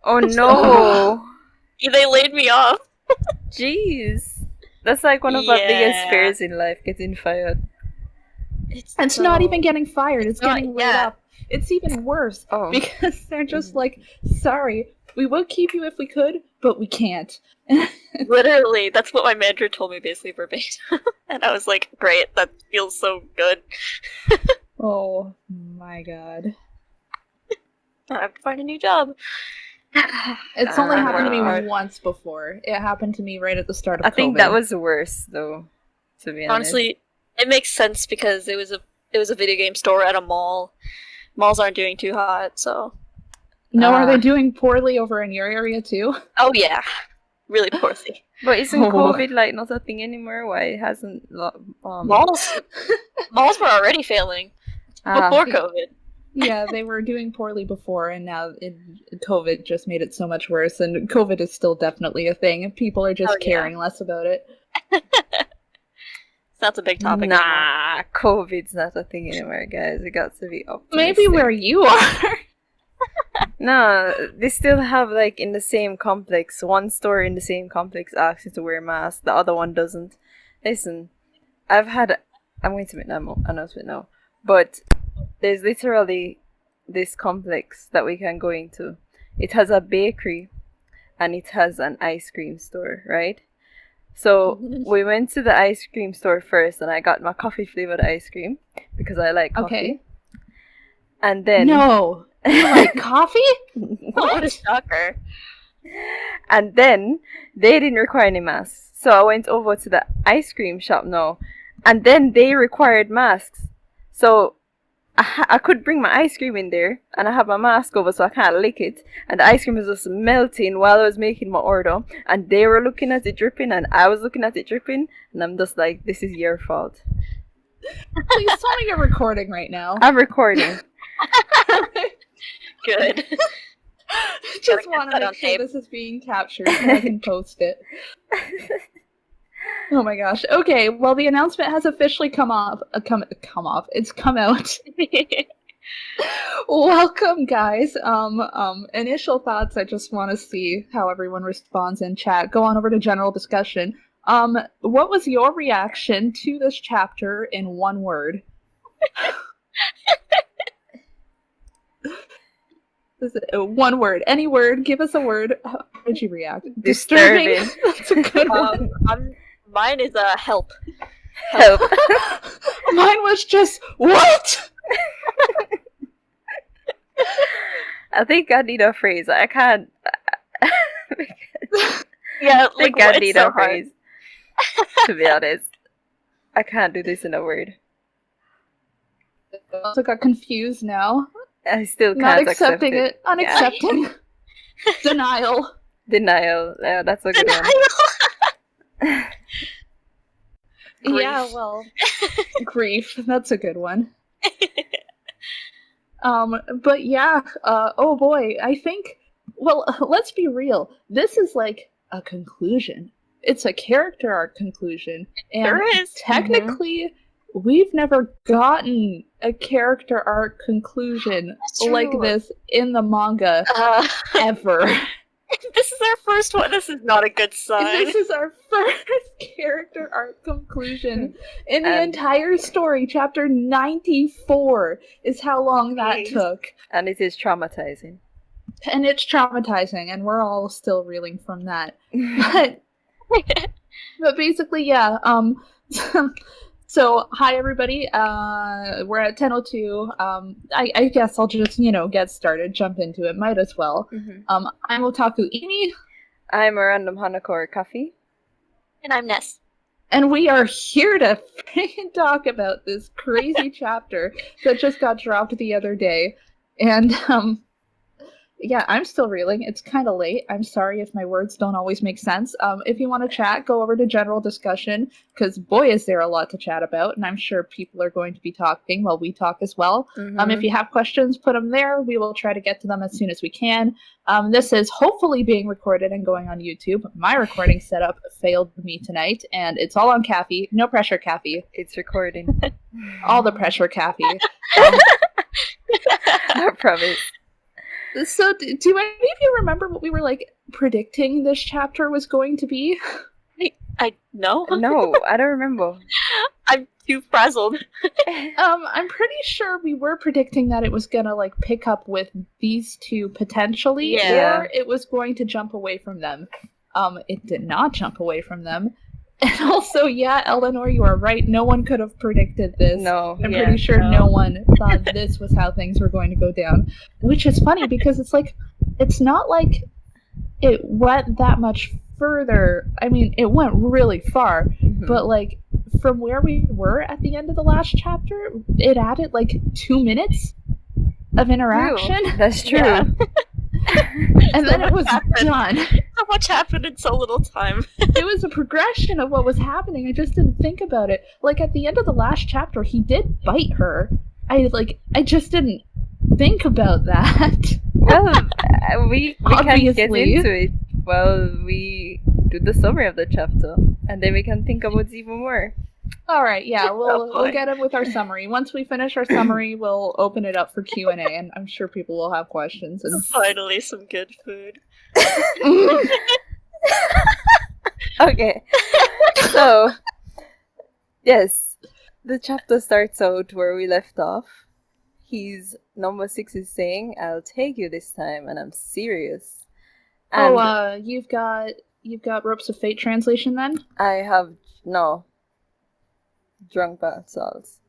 Oh no! They laid me off. Jeez. That's like one of our biggest Yeah. fears in life, getting fired. It's not even getting fired, it's getting laid yeah. up. It's even worse Oh. because they're just like, sorry, we would keep you if we could, but we can't. Literally, that's what my manager told me basically verbatim. And I was like, great, that feels so good. Oh my god. I have to find a new job. It's only happened to me hard. once before. It happened to me right at the start of I think COVID. that was worse, though. To be honest. Honestly, it makes sense because it was a video game store at a mall. Malls aren't doing too hot, so. No, are they doing poorly over in your area too? Oh yeah, really poorly. But isn't COVID like not a thing anymore? Why it hasn't? Malls were already failing before COVID. Yeah, they were doing poorly before, and now COVID just made it so much worse. And COVID is still definitely a thing. People are just caring less about it. It's not a big topic Nah, anymore. COVID's not a thing anymore, guys. It got to be optimistic. Maybe where you are. No, they still have like in the same complex. One store in the same complex asks you to wear a mask. The other one doesn't. Listen, I'm going to make an announcement now, but there's literally this complex that we can go into. It has a bakery, and it has an ice cream store, right? So we went to the ice cream store first, and I got my coffee flavored ice cream because I like coffee. Okay. And then No, you like coffee? What a shocker! And then they didn't require any masks, so I went over to the ice cream shop now, and then they required masks. So I could bring my ice cream in there, and I have my mask over so I can't lick it, and the ice cream was just melting while I was making my order, and they were looking at it dripping, and I was looking at it dripping, and I'm just like, this is your fault. Please tell me you're recording right now. I'm recording. Good. Just want to make sure this is being captured so I can post it. Oh my gosh. Okay, well the announcement has officially come off. It's come out. Welcome, guys. Initial thoughts. I just want to see how everyone responds in chat. Go on over to general discussion. What was your reaction to this chapter in one word? One word. Any word. Give us a word. How did you react? Disturbing. That's a good one. Mine is help. Help. Mine was just, what? I think I need a phrase. I can't. Yeah, I think I need a phrase. To be honest, I can't do this in a word. I also got confused now. I still can't Not accept accepting it. Unaccepting. Denial. Denial. Yeah, that's a good one. Yeah, well, grief. That's a good one. But yeah, oh boy, I think, well, let's be real. This is like a conclusion. It's a character arc conclusion. And There is. technically, we've never gotten a character arc conclusion like this in the manga ever. This is our first one. This is not a good sign. This is our first character arc conclusion in the entire story. Chapter 94 is how long that took. And it is traumatizing. And it's traumatizing, and we're all still reeling from that. But basically, yeah. So, hi everybody. We're at 10:02. I guess I'll just, get started, jump into it. Might as well. I'm Otaku Amy. I'm a random Hanako or Coffee. And I'm Ness. And we are here to freaking talk about this crazy chapter that just got dropped the other day. And, yeah, I'm still reeling. It's kind of late. I'm sorry if my words don't always make sense. If you want to chat, go over to general discussion, because boy, is there a lot to chat about, and I'm sure people are going to be talking while we talk as well. If you have questions, put them there. We will try to get to them as soon as we can. This is hopefully being recorded and going on YouTube. My recording setup failed me tonight, and it's all on Kathy. No pressure, Kathy. It's recording. All the pressure, Kathy. I promise. So, do any of you remember what we were like predicting this chapter was going to be? I know. No, I don't remember. I'm too frazzled. I'm pretty sure we were predicting that it was gonna like pick up with these two potentially, Yeah. or it was going to jump away from them. It did not jump away from them. And also, yeah, Eleanor, you are right. No one could have predicted this. No. I'm Yeah, pretty sure no. no one thought this was how things were going to go down. Which is funny because it's like, it's not like it went that much further. I mean, it went really far, but like from where we were at the end of the last chapter, it added like 2 minutes of interaction. That's true. Yeah. And then it was done. So much happened in so little time. It was a progression of what was happening. I just didn't think about it. Like at the end of the last chapter, he did bite her. I just didn't think about that. Well, we can get Obviously. into it while we do the summary of the chapter, and then we can think about even more. All right, yeah, we'll boy. get in with our summary. Once we finish our summary, we'll open it up for Q&A, and I'm sure people will have questions. And Finally, some good food. Okay. So, yes, the chapter starts out where we left off. Number 6 is saying, "I'll take you this time, and I'm serious." And you've got Ropes of Fate translation then? I have drunk bath salts.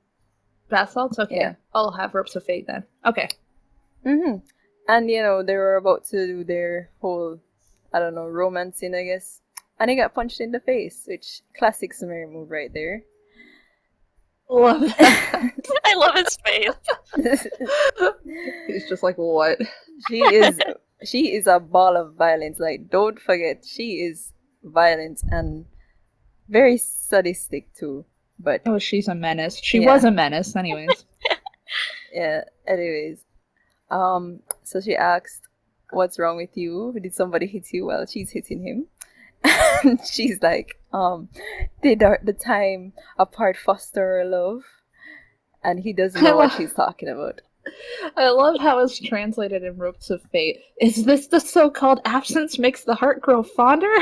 Bath salts? Okay. Yeah. I'll have Ropes of Fate then. Okay. And they were about to do their whole, I don't know, romancing, I guess. And he got punched in the face, which classic Samiri move right there. Love that. I love his face. He's just like, what? She is a ball of violence. Like, don't forget, she is violent and very sadistic too. But Oh, she's a menace. She Yeah. was a menace, anyways. yeah, anyways. So she asked, "What's wrong with you? Did somebody hit you?" Well, she's hitting him. And she's like, did the time apart foster our love? And he doesn't know what she's talking about. I love how it's translated in Ropes of Fate. Is this the so-called absence makes the heart grow fonder?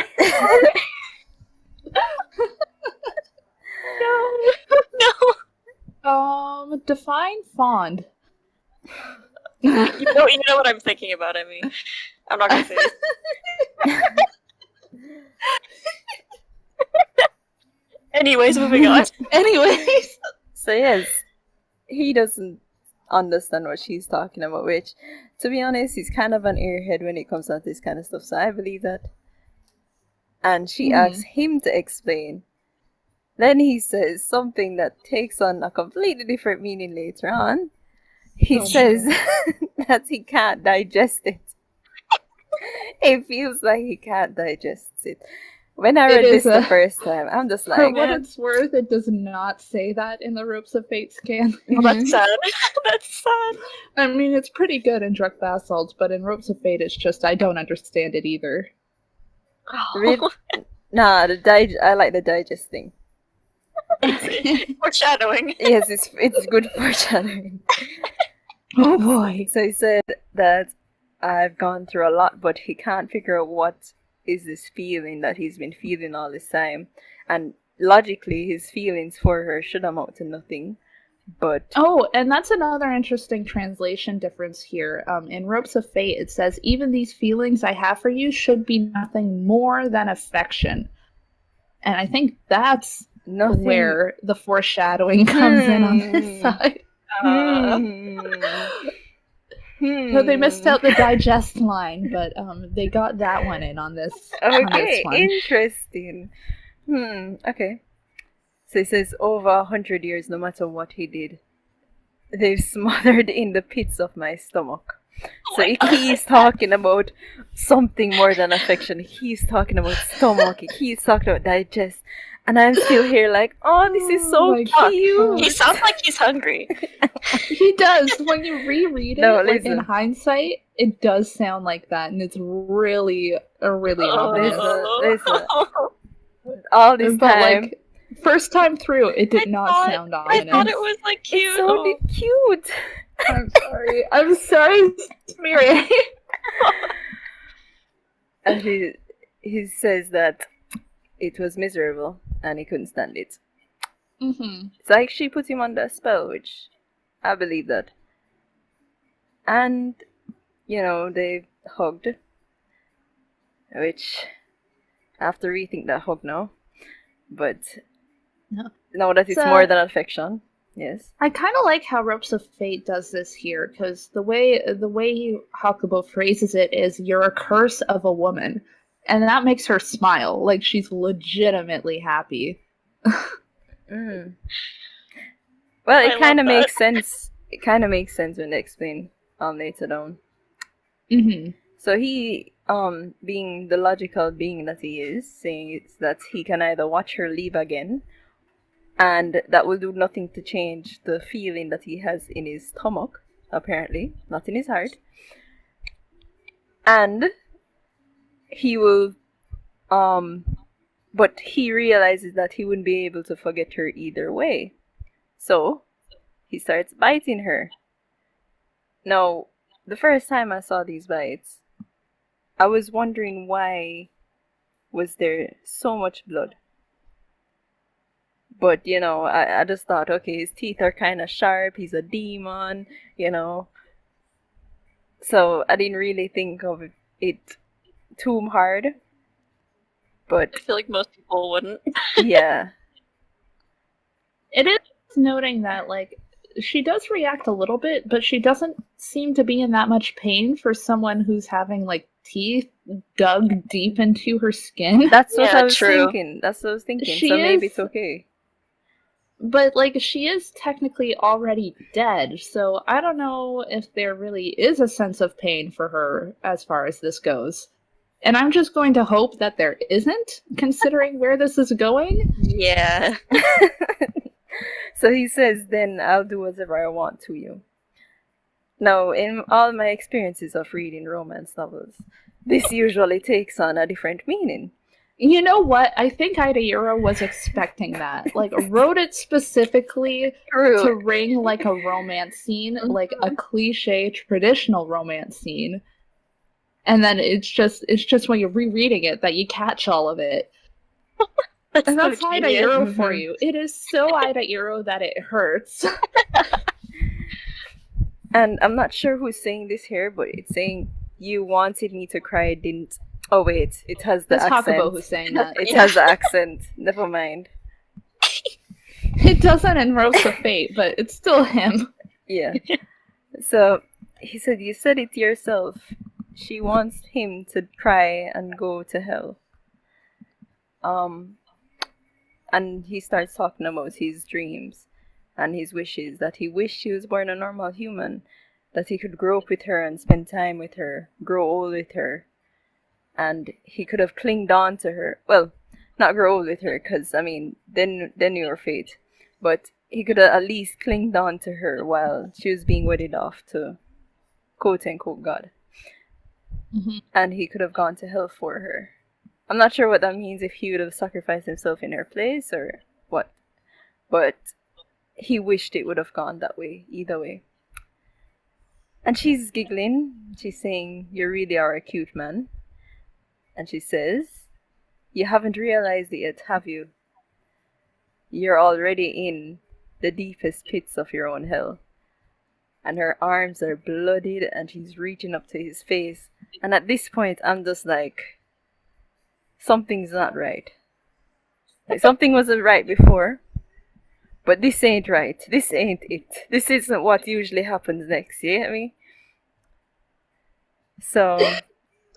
No. Define fond. You know what I'm thinking about, I mean. I'm not gonna say it. Anyways, moving on. Anyways. So yes, he doesn't understand what she's talking about, which, to be honest, he's kind of an airhead when it comes to this kind of stuff, so I believe that. And she asks him to explain. Then he says something that takes on a completely different meaning later on. He says that he can't digest it. It feels like he can't digest it. When I read this the first time, I'm just For like, what it's worth, it does not say that in the Ropes of Fate scan. Well, that's sad. That's sad. I mean, it's pretty good in Druk Basalt, but in Ropes of Fate, it's just, I don't understand it either. Read- nah, I like the digesting. Foreshadowing. Yes, it's good foreshadowing. Oh boy. So he said that I've gone through a lot, but he can't figure out what is this feeling that he's been feeling all this time. And logically, his feelings for her should amount to nothing. But Oh, and that's another interesting translation difference here. In Ropes of Fate, it says, even these feelings I have for you should be nothing more than affection. And I think that's nothing. where the foreshadowing comes in on this side. So they missed out the digest line, but they got that one in on this. Okay, one. interesting. Okay. So it says over 100 years, no matter what he did, they've smothered in the pits of my stomach. So he's talking about something more than affection. He's talking about stomach. He's talking about digest. And I'm still here like, oh, this is so my cute. He sounds like he's hungry. He does. When you reread it, No, like, listen. in hindsight, it does sound like that, and it's really ominous. Listen. All this But time, like, first time through, it did not I sound I ominous. thought it was like cute. it's so cute. I'm sorry. I'm sorry, Sumire. And he says that it was miserable and he couldn't stand it. Mm-hmm. It's like she put him under a spell, which I believe that. And, they hugged, which I have to rethink that hug now. But No. now that it's more than affection, yes. I kind of like how Ropes of Fate does this here, because the way Hakubo phrases it is, "You're a curse of a woman," and that makes her smile, like she's legitimately happy. Mm. Well, it kind of makes sense. It kind of makes sense when they explain later down. Mm-hmm. So he, being the logical being that he is, saying that he can either watch her leave again, and that will do nothing to change the feeling that he has in his stomach, apparently, not in his heart. And he will, but he realizes that he wouldn't be able to forget her either way. So, he starts biting her. Now, the first time I saw these bites, I was wondering why was there so much blood. But, I just thought, okay, his teeth are kind of sharp, he's a demon, So I didn't really think of it too hard. But I feel like most people wouldn't. yeah. It is noting that, like, she does react a little bit, but she doesn't seem to be in that much pain for someone who's having, like, teeth dug deep into her skin. That's what Yeah, I was true. thinking. That's what I was thinking. She So maybe is- it's okay. But, like, she is technically already dead, so I don't know if there really is a sense of pain for her as far as this goes. And I'm just going to hope that there isn't, considering where this is going. Yeah. So he says, then I'll do whatever I want to you. Now, in all my experiences of reading romance novels, this usually takes on a different meaning. You know what? I think Ida was expecting that. Like, wrote it specifically to ring like a romance scene, like a cliche traditional romance scene. And then it's just when you're rereading it that you catch all of it. And that's so Ida genius. for you. It is so Ida that it hurts. And I'm not sure who's saying this here, but it's saying, you wanted me to cry, didn't... Oh wait, it has the It's accent. Hakubo who's saying that. It has the accent. Never mind. It doesn't in Ropes of Fate, but it's still him. Yeah. So, he said, you said it yourself. She wants him to cry and go to hell. And he starts talking about his dreams and his wishes, that he wished he was born a normal human, that he could grow up with her and spend time with her, grow old with her, and he could have clinged on to her. Well, not grow old with her, because, then you were fate. But he could have at least clinged on to her while she was being wedded off to quote-unquote God. Mm-hmm. And he could have gone to hell for her. I'm not sure what that means, if he would have sacrificed himself in her place or what. But he wished it would have gone that way, either way. And she's giggling. She's saying, you really are a cute man. And she says, you haven't realized it yet, have you? You're already in the deepest pits of your own hell. And her arms are bloodied and she's reaching up to his face. And at this point, I'm just like, something's not right. Like, something wasn't right before, but this ain't right. This ain't it. This isn't what usually happens next, you get me? So...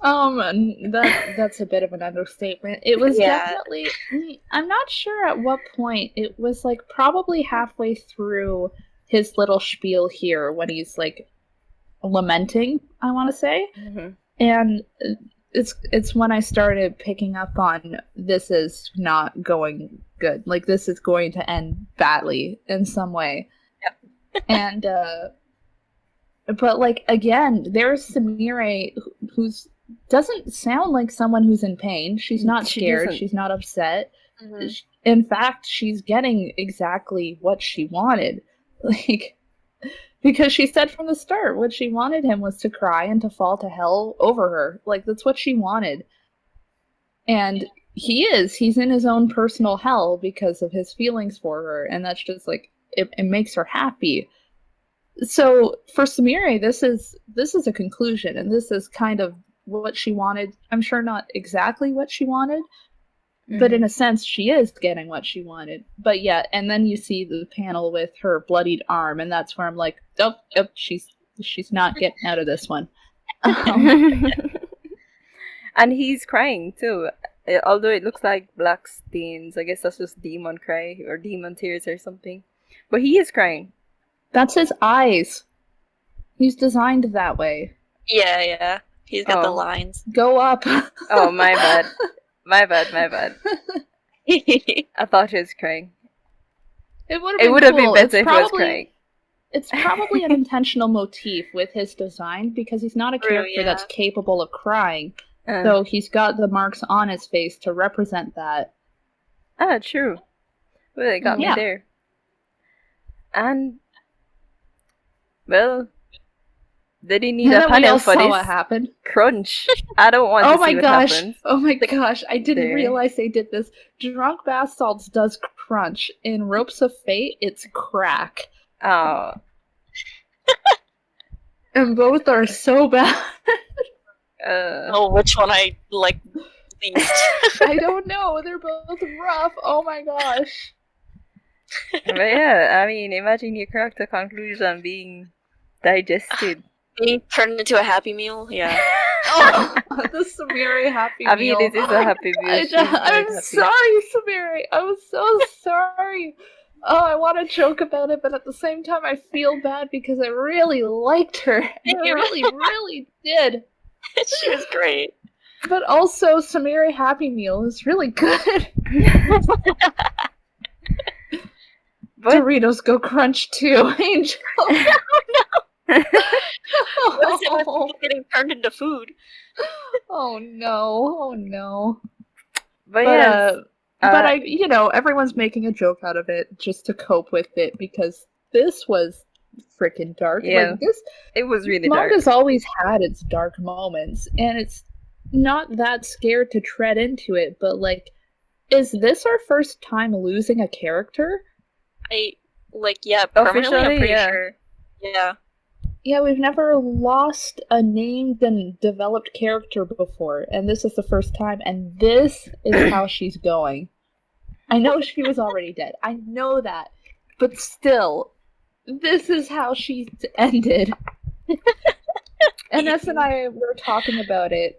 that's a bit of an understatement. It was Yeah. definitely... I'm not sure at what point. It was, like, probably halfway through his little spiel here when he's, like, lamenting, I want to say. Mm-hmm. And it's when I started picking up on, this is not going good. Like, this is going to end badly in some way. Yep. And, but, like, again, there's Sumire who's doesn't sound like someone who's in pain. She's not scared. She's not upset. Mm-hmm. In fact, she's getting exactly what she wanted. Like, Because she said from the start what she wanted him was to cry and to fall to hell over her. Like, that's what she wanted. And he's in his own personal hell because of his feelings for her, and that's just like it makes her happy. So for Sumire, this is a conclusion, and this is kind of what she wanted. I'm sure not exactly what she wanted, but in a sense she is getting what she wanted. But yeah, and then you see the panel with her bloodied arm, and that's where I'm like, oh, she's not getting out of this one. And he's crying too. Although it looks like black stains, I guess that's just demon cry or demon tears or something. But he is crying. That's his eyes. He's designed that way. Yeah. He's got the lines. Go up. Oh, my bad. My bad. I thought he was crying. It would have been better if he was crying. It's probably an intentional motif with his design because he's not a character that's capable of crying. So he's got the marks on his face to represent that. Ah, true. Well, it got me there. And, well, did he need a panel for this? What happened? Crunch. I don't want to see what happens. Oh my gosh, I didn't realize they did this. Drunk Bath Salts does crunch. In Ropes of Fate, it's crack. Oh. And both are so bad. Which one I like least? I don't know. They're both rough. Oh my gosh. But yeah, I mean, imagine your character conclusion being digested. Being turned into a Happy Meal? Yeah. The Sumire Happy Meal. I mean, it is a Happy Meal. I'm sorry, Sumire. I'm so sorry. Oh, I want to joke about it, but at the same time, I feel bad because I really liked her. I really, really did. She was great. But also, Sumire Happy Meal is really good. But Doritos go crunch too, Angel. Oh, no. What is it with people getting turned into food? Oh no. But yeah. But everyone's making a joke out of it just to cope with it because this was freaking dark. Yeah, like it was really dark. Manga's always had its dark moments, and it's not that scared to tread into it. But like, is this our first time losing a character? Permanently, I'm pretty sure. Yeah. Yeah, we've never lost a named and developed character before, and this is the first time, and this is how she's going. I know she was already dead. I know that. But still, this is how she's ended. And Ness and I were talking about it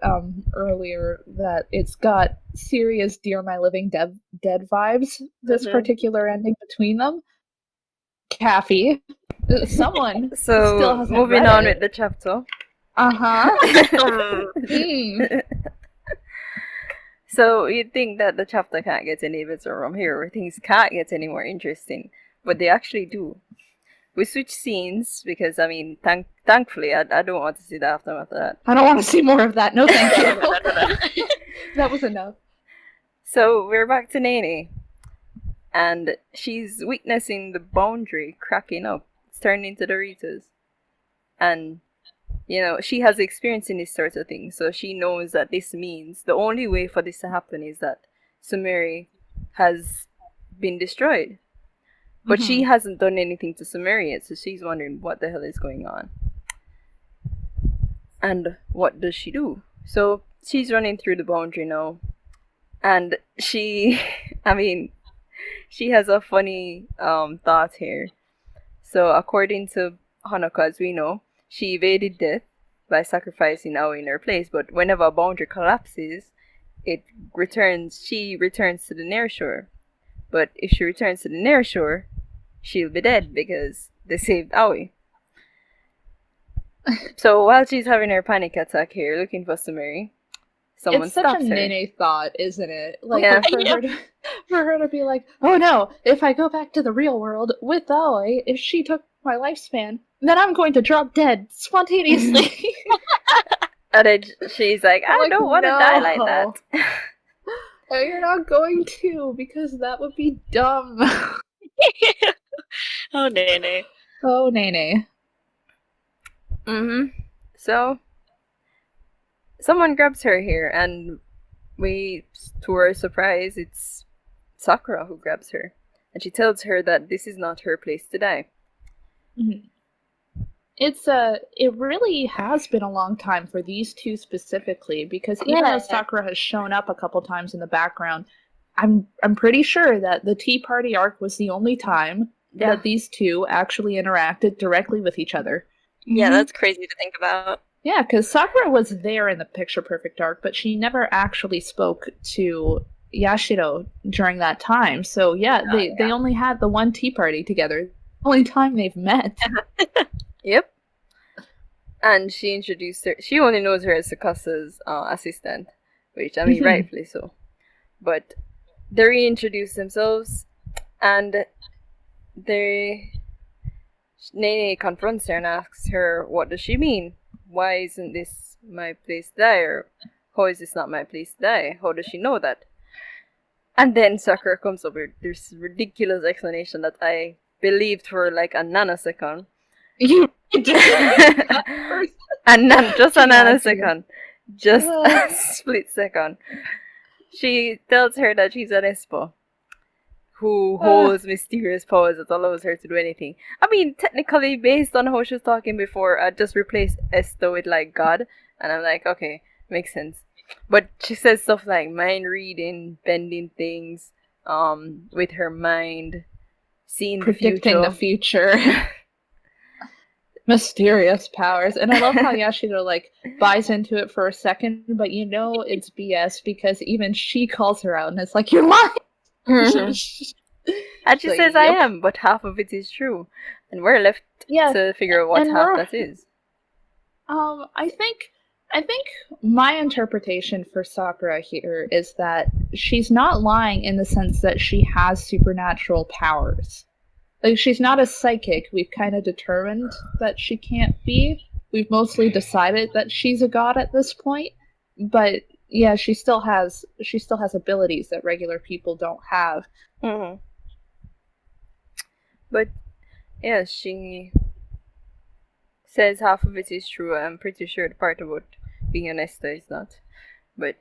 earlier, that it's got serious Dear My Living Dead vibes, this particular ending between them. Kathy. Someone still hasn't moving on with the chapter. So you'd think that the chapter can't get any better from here, or things can't get any more interesting, but they actually do. We switch scenes because, I mean, thankfully, I don't want to see the aftermath of that. I don't want to see more of that. No, thank you. That was enough. So we're back to Nene, and she's witnessing the boundary cracking up. Turned into Doritos, and she has experience in this sort of thing, so she knows that this means the only way for this to happen is that Sumire has been destroyed, but she hasn't done anything to Sumire yet, so she's wondering what the hell is going on, and what does she do? So she's running through the boundary now, and she has a funny thought here. So, according to Hanako, as we know, she evaded death by sacrificing Aoi in her place, but whenever a boundary collapses, she returns to the near shore. But if she returns to the near shore, she'll be dead because they saved Aoi. So, while she's having her panic attack here, looking for Sumire, someone stops her. It's such a Nene thought, isn't it? Like, for her to be like, oh no, if I go back to the real world with Aoi, if she took my lifespan, then I'm going to drop dead spontaneously. And then she's like, I don't want to die like that. Oh, you're not going to, because that would be dumb. Oh, Nene. Oh, Nene. Mm-hmm. So someone grabs her here, and to our surprise, it's Sakura who grabs her, and she tells her that this is not her place to die. Mhm. It really has been a long time for these two specifically, because even though Yeah. Sakura has shown up a couple times in the background, I'm pretty sure that the Tea Party arc was the only time Yeah. that these two actually interacted directly with each other. Yeah, that's crazy to think about. Yeah, because Sakura was there in the Picture Perfect arc, but she never actually spoke to Yashiro during that time. So yeah, they only had the one tea party together. The only time they've met. Yep. And she introduced her. She only knows her as Sakasa's assistant, which, I mean, rightfully so. But they reintroduce themselves, and Nene confronts her and asks her, what does she mean? Why isn't this my place to die? Or how is this not my place to die? How does she know that? And then Sakura comes up with this ridiculous explanation that I believed for like a nanosecond. You And just a Yeah, nanosecond. Just a split second. She tells her that she's an Espo who holds mysterious powers that allows her to do anything. I mean, technically, based on how she was talking before, I just replaced Esto with like God, and I'm like, okay, makes sense. But she says stuff like mind reading, bending things, with her mind, seeing predicting the future. Mysterious powers. And I love how Yashiro like buys into it for a second, but you know it's BS because even she calls her out and it's like, you're lying. And she So, says, I yep. am, but half of it is true. And we're left to figure out what and half that is. I think my interpretation for Sakura here is that she's not lying in the sense that she has supernatural powers. Like, she's not a psychic. We've kind of determined that she can't be. We've mostly decided that she's a god at this point. But yeah, she still has abilities that regular people don't have. Mm-hmm. But yeah, she says half of it is true. I'm pretty sure the part about being an Esther is not. But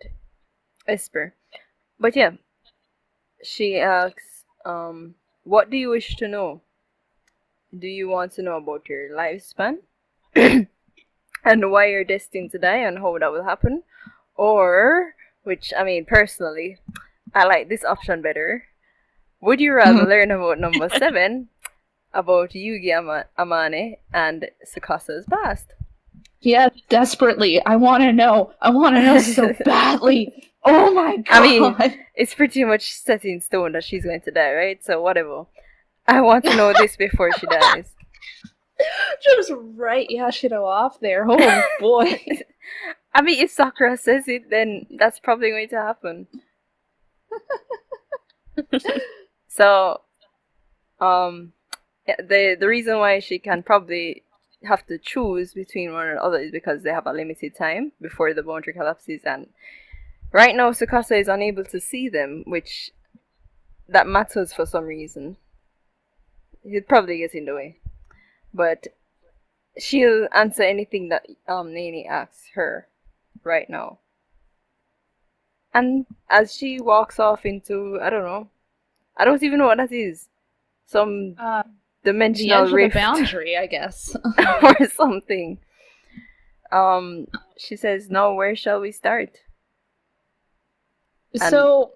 Esper. But yeah, she asks, what do you wish to know? Do you want to know about your lifespan? And why you're destined to die and how that will happen? Or, which, I mean, personally, I like this option better. Would you rather learn about number 7, about Yugi Amane and Tsukasa's past? Yeah, desperately. I want to know. I want to know so badly. Oh my god. I mean, it's pretty much set in stone that she's going to die, right? So whatever. I want to know this before she dies. Just write Yashiro off there. Oh boy. I mean, if Sakura says it, then that's probably going to happen. So, the reason why she can probably have to choose between one or the other is because they have a limited time before the boundary collapses, and right now Tsukasa is unable to see them, which that matters for some reason. He'd probably get in the way, but she'll answer anything that Nene asks her right now. And as she walks off into, I don't even know what that is, some dimensional the edge rift of the boundary, I guess. or something. She says, "No, where shall we start?" So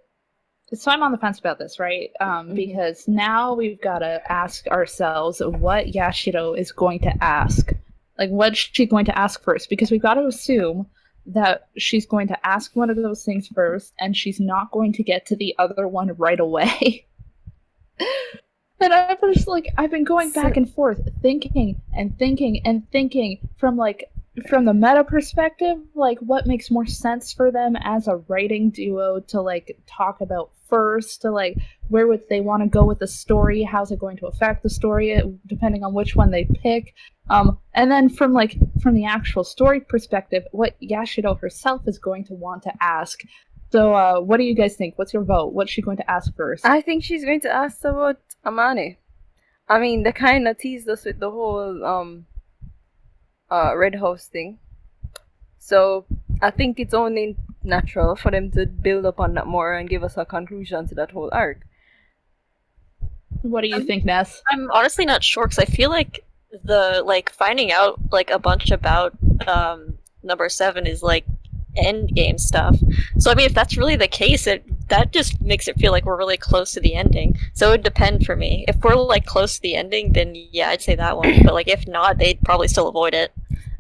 I'm on the fence about this, right? Because now we've got to ask ourselves what Yashiro is going to ask. Like, what's she going to ask first? Because we've got to assume that she's going to ask one of those things first, and she's not going to get to the other one right away. And I'm just like, I've been going back and forth, thinking and thinking and thinking from the meta perspective, like what makes more sense for them as a writing duo to like talk about first, to like where would they want to go with the story, how's it going to affect the story depending on which one they pick, and then from the actual story perspective, what Yashiro herself is going to want to ask. So what do you guys think? What's your vote? What's she going to ask first? I think she's going to ask about Amane. I mean, they kind of teased us with the whole Red House thing. So I think it's only natural for them to build up on that more and give us a conclusion to that whole arc. What do you think, Ness? I'm honestly not sure because I feel like the finding out a bunch about number 7 is end game stuff. So I mean, if that's really the case, that just makes it feel like we're really close to the ending. So it would depend for me. If we're close to the ending, then yeah, I'd say that one. But if not, they'd probably still avoid it.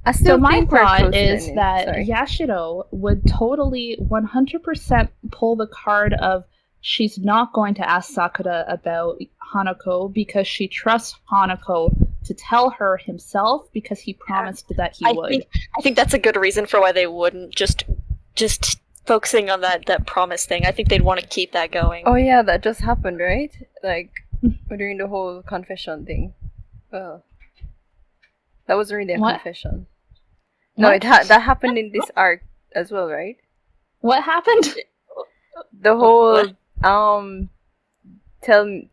I still So my think we're close thought to is ending. that Sorry. Yashiro would totally 100% pull the card of she's not going to ask Sakura about Hanako because she trusts Hanako to tell her himself because he promised that he would. I think that's a good reason for why they wouldn't just focusing on that promise thing. I think they'd want to keep that going. Oh yeah, that just happened, right? During the whole confession thing. Well, that was really a What? confession. No, What? that happened in this arc as well, right? What happened? The whole What? tell me.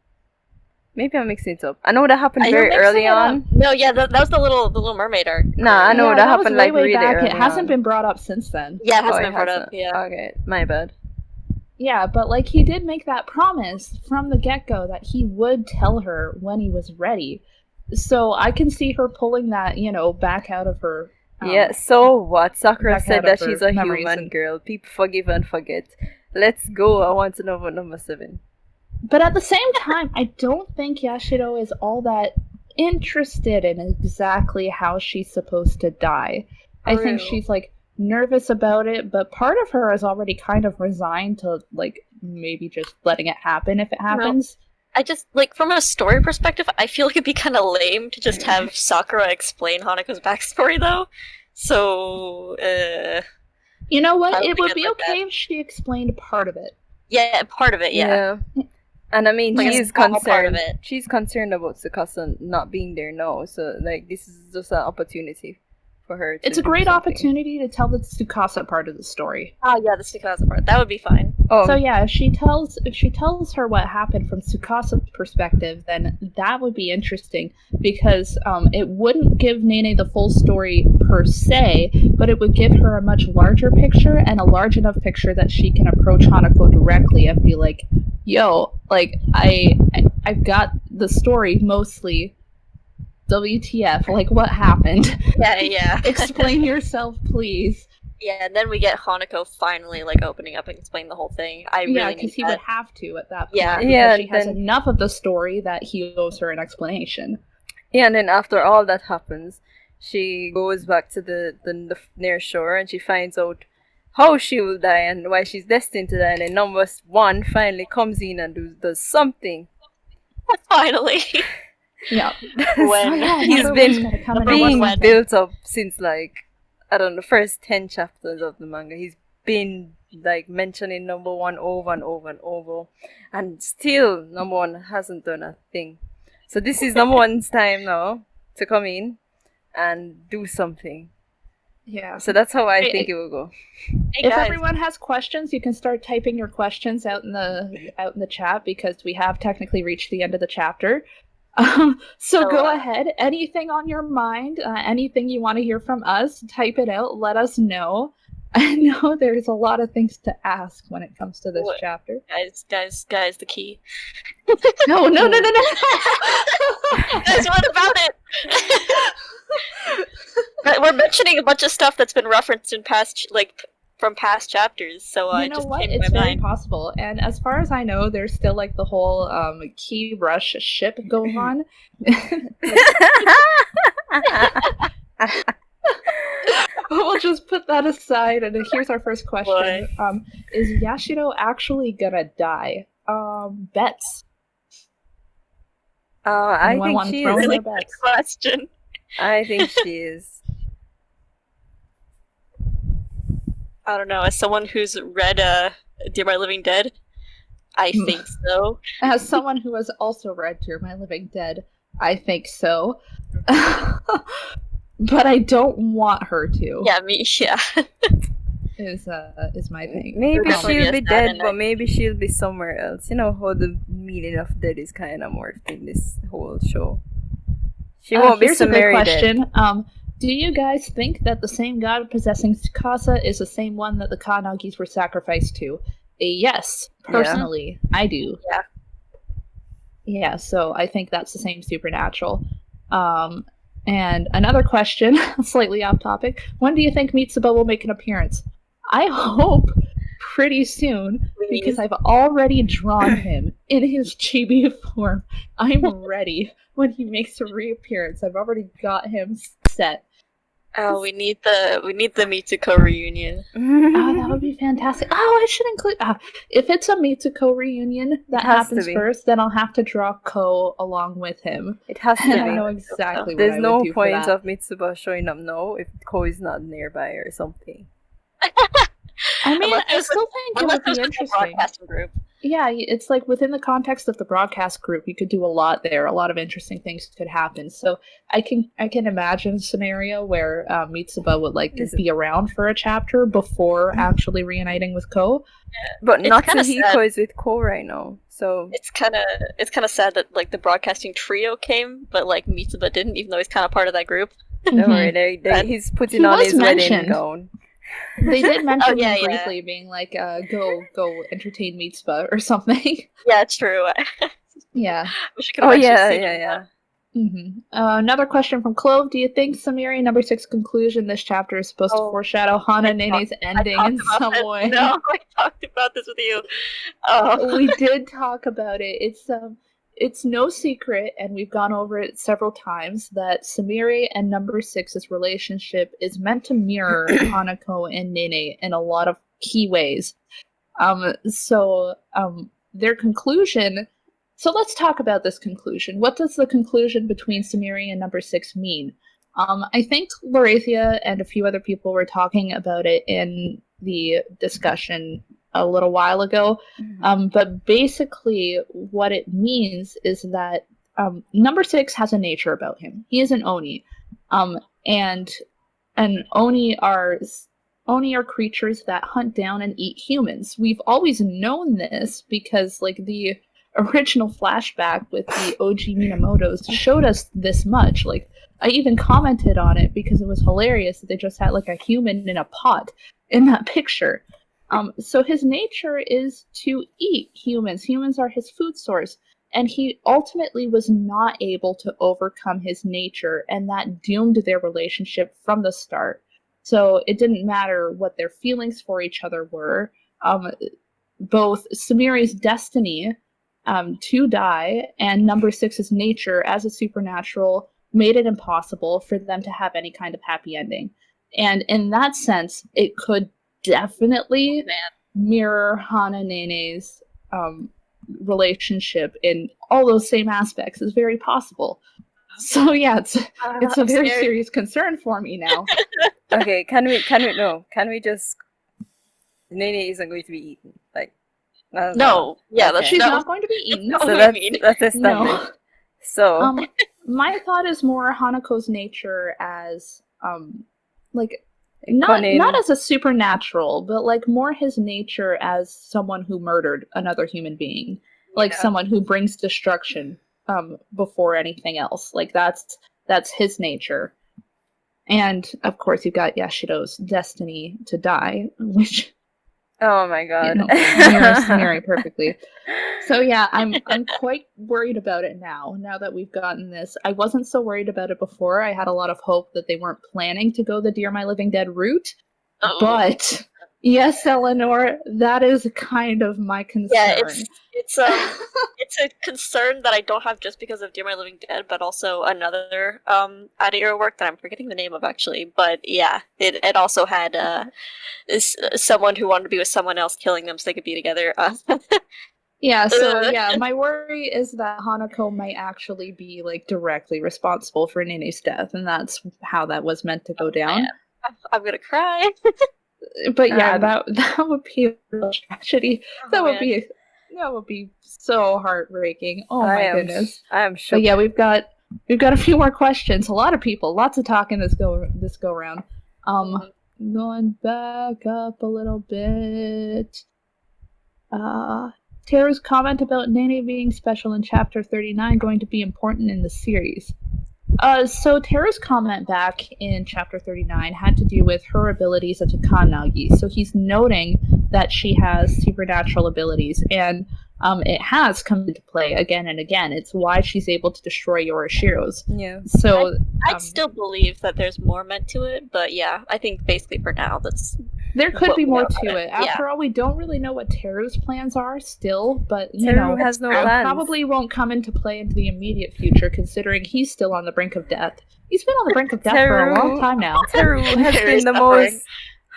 Maybe I'm mixing it up. I know that happened You're very mixing early it up. on. No, yeah, that was the little mermaid arc. Nah, I know Yeah, that was happened way really back. early It hasn't on. been brought up since then. Yeah, it hasn't it been brought up. hasn't. Yeah. Okay, my bad. Yeah, but he did make that promise from the get-go that he would tell her when he was ready. So I can see her pulling that, back out of her. Yeah, so what? Sakura back said out that of her she's a memories human and- girl. People forgive and forget. Let's go. I want to know about number 7. But at the same time, I don't think Yashiro is all that interested in exactly how she's supposed to die. I think True. she's nervous about it, but part of her is already kind of resigned to maybe just letting it happen if it happens. I just from a story perspective, I feel like it'd be kind of lame to just have Sakura explain Hanako's backstory though. So, You know what? I don't It think would I'd be like okay if she explained part of it. yeah, part of it, yeah. And I mean, Like a she's small part of concerned. it. She's concerned about Tsukasa not being there now. So this is just an opportunity for her. To It's a do great something. opportunity to tell the Tsukasa part of the story. Oh yeah, the Tsukasa part. That would be fine. Oh, So yeah, if she tells her what happened from Tsukasa's perspective, then that would be interesting because it wouldn't give Nene the full story per se, but it would give her a much larger picture and a large enough picture that she can approach Hanako directly and be like, "Yo, I've got the story mostly. WTF? What happened? Yeah. Explain yourself, please." Yeah, and then we get Hanako finally opening up and explaining the whole thing. I really Yeah, need because he that. would have to at that point. Yeah. because Yeah, she has then- enough of the story that he owes her an explanation. yeah. And then after all that happens, she goes back to the near shore and she finds out how she will die and why she's destined to die. And then number 1 finally comes in and does something. Finally. Yeah. When He's number been one's gotta come number in one being when- built up since I don't know, the first 10 chapters of the manga. He's been mentioning number 1 over and over and over, and still number 1 hasn't done a thing. So this is number 1's time now to come in and do something. Yeah. So that's how I Hey, think it will go. Hey If guys, everyone has questions, you can start typing your questions out in the chat because we have technically reached the end of the chapter. So So, go ahead. Anything on your mind, anything you want to hear from us, type it out. Let us know. I know there's a lot of things to ask when it comes to this What? chapter. guys, the key. No. Guys, what about it? We're mentioning a bunch of stuff that's been referenced in past, from past chapters. So You it know just what? came to It's my very mind. possible. And as far as I know, there's still the whole key rush ship going on. We'll just put that aside. And here's our first question: is Yashiro actually gonna die? Bets. I Anyone think wanna she throw is. in Really their bets? Question. I think she is. I don't know. As someone who's read Dear My Living Dead, I think so. As someone who has also read Dear My Living Dead, I think so. But I don't want her to. Yeah, me. Yeah. Is my thing. Maybe Definitely she'll a be sad dead, ending. but maybe she'll be somewhere else. You know how the meaning of dead is kind of morphed in this whole show. She won't be Here's a good summarily dead. question. Do you guys think that the same god possessing Tsukasa is the same one that the Kanagis were sacrificed to? Yes, personally, I do. Yeah. Yeah, so I think that's the same supernatural. And another question, slightly off topic. When do you think Mitsuba will make an appearance? I hope pretty soon, because I've already drawn him in his chibi form. I'm ready when he makes a reappearance. I've already got him set. Oh, we need the Mitsuko reunion. Oh, that would be fantastic. Oh, I should include. If it's a Mitsuko reunion that happens first, then I'll have to draw Ko along with him. It has to And be. I know exactly what There's I would no do point for that. of Mitsuba showing up now if Ko is not nearby or something. I mean, I still think it would be interesting. Broadcasting group. Yeah, it's like within the context of the broadcast group, you could do a lot there. A lot of interesting things could happen. So I can imagine a scenario where Mitsuba would like to be around for a chapter before actually reuniting with Ko. Yeah. But Natsuhiko is with Ko right now, so it's kind of sad that like the broadcasting trio came, but like Mitsuba didn't, even though he's kind of part of that group. Don't worry, he's putting on his wedding gown. They did mention briefly being like, go entertain Mitsuba or something. Yeah, true. Yeah. Yeah. Mm-hmm. Another question from Clove. Do you think Samiri number 6 conclusion this chapter is supposed to foreshadow Hana Nene's ending in some way? No, I talked about this with you. We did talk about it. It's no secret, and we've gone over it several times, that Samiri and number 6's relationship is meant to mirror Hanako and Nene in a lot of key ways. Their conclusion. So let's talk about this conclusion. What does the conclusion between Samiri and number 6 mean? I think Larathia and a few other people were talking about it in the discussion a little while ago. But basically what it means is that number 6 has a nature about him. He is an Oni. And Oni are creatures that hunt down and eat humans. We've always known this because like the original flashback with the OG Minamotos showed us this much. Like, I even commented on it because it was hilarious that they just had like a human in a pot in that picture. So his nature is to eat humans. Humans are his food source. And he ultimately was not able to overcome his nature, and that doomed their relationship from the start. So it didn't matter what their feelings for each other were. Both Samiri's destiny to die and number 6's nature as a supernatural made it impossible for them to have any kind of happy ending. And in that sense, it could definitely mirror Hana Nene's relationship in all those same aspects. Is very possible. So yeah, it's a very serious concern for me now. Okay, can we just Nene isn't going to be eaten, like. No, yeah, she's not going to be eaten. So that's established. No. So my thought is more Hanako's nature as like not as a supernatural, but like more his nature as someone who murdered another human being, like someone who brings destruction before anything else. Like that's his nature. And of course you've got Yashiro's destiny to die, which oh my god. Mirrors Samiri perfectly. So yeah, I'm quite worried about it now that we've gotten this. I wasn't so worried about it before. I had a lot of hope that they weren't planning to go the Dear My Living Dead route. But yes, Eleanor, that is kind of my concern. Yeah, it's a concern that I don't have just because of Dear My Living Dead, but also another Adaira work that I'm forgetting the name of actually. But yeah, it also had someone who wanted to be with someone else killing them so they could be together. Yeah, so yeah, my worry is that Hanako might actually be like directly responsible for Nene's death, and that's how that was meant to go down. I'm gonna cry. But yeah, that would be a real tragedy. That would be so heartbreaking. Oh my goodness. I am sure. But yeah, we've got a few more questions. A lot of people, lots of talk in this go round. Going back up a little bit. Tara's comment about Nene being special in chapter 39 going to be important in the series. So Tara's comment back in chapter 39 had to do with her abilities as a Kannagi. So he's noting that she has supernatural abilities, and it has come into play again and again. It's why she's able to destroy Yoroshiro's. Yeah. So I'd still believe that there's more meant to it, but yeah, I think basically for now that's there could what be we more know to about it. it. Yeah. After all, we don't really know what Teru's plans are still, but you Teru know, has no it plans. probably won't come into play into the immediate future, considering he's still on the brink of death. He's been on the brink of death for a long time now. Teru has Teru been is the suffering. most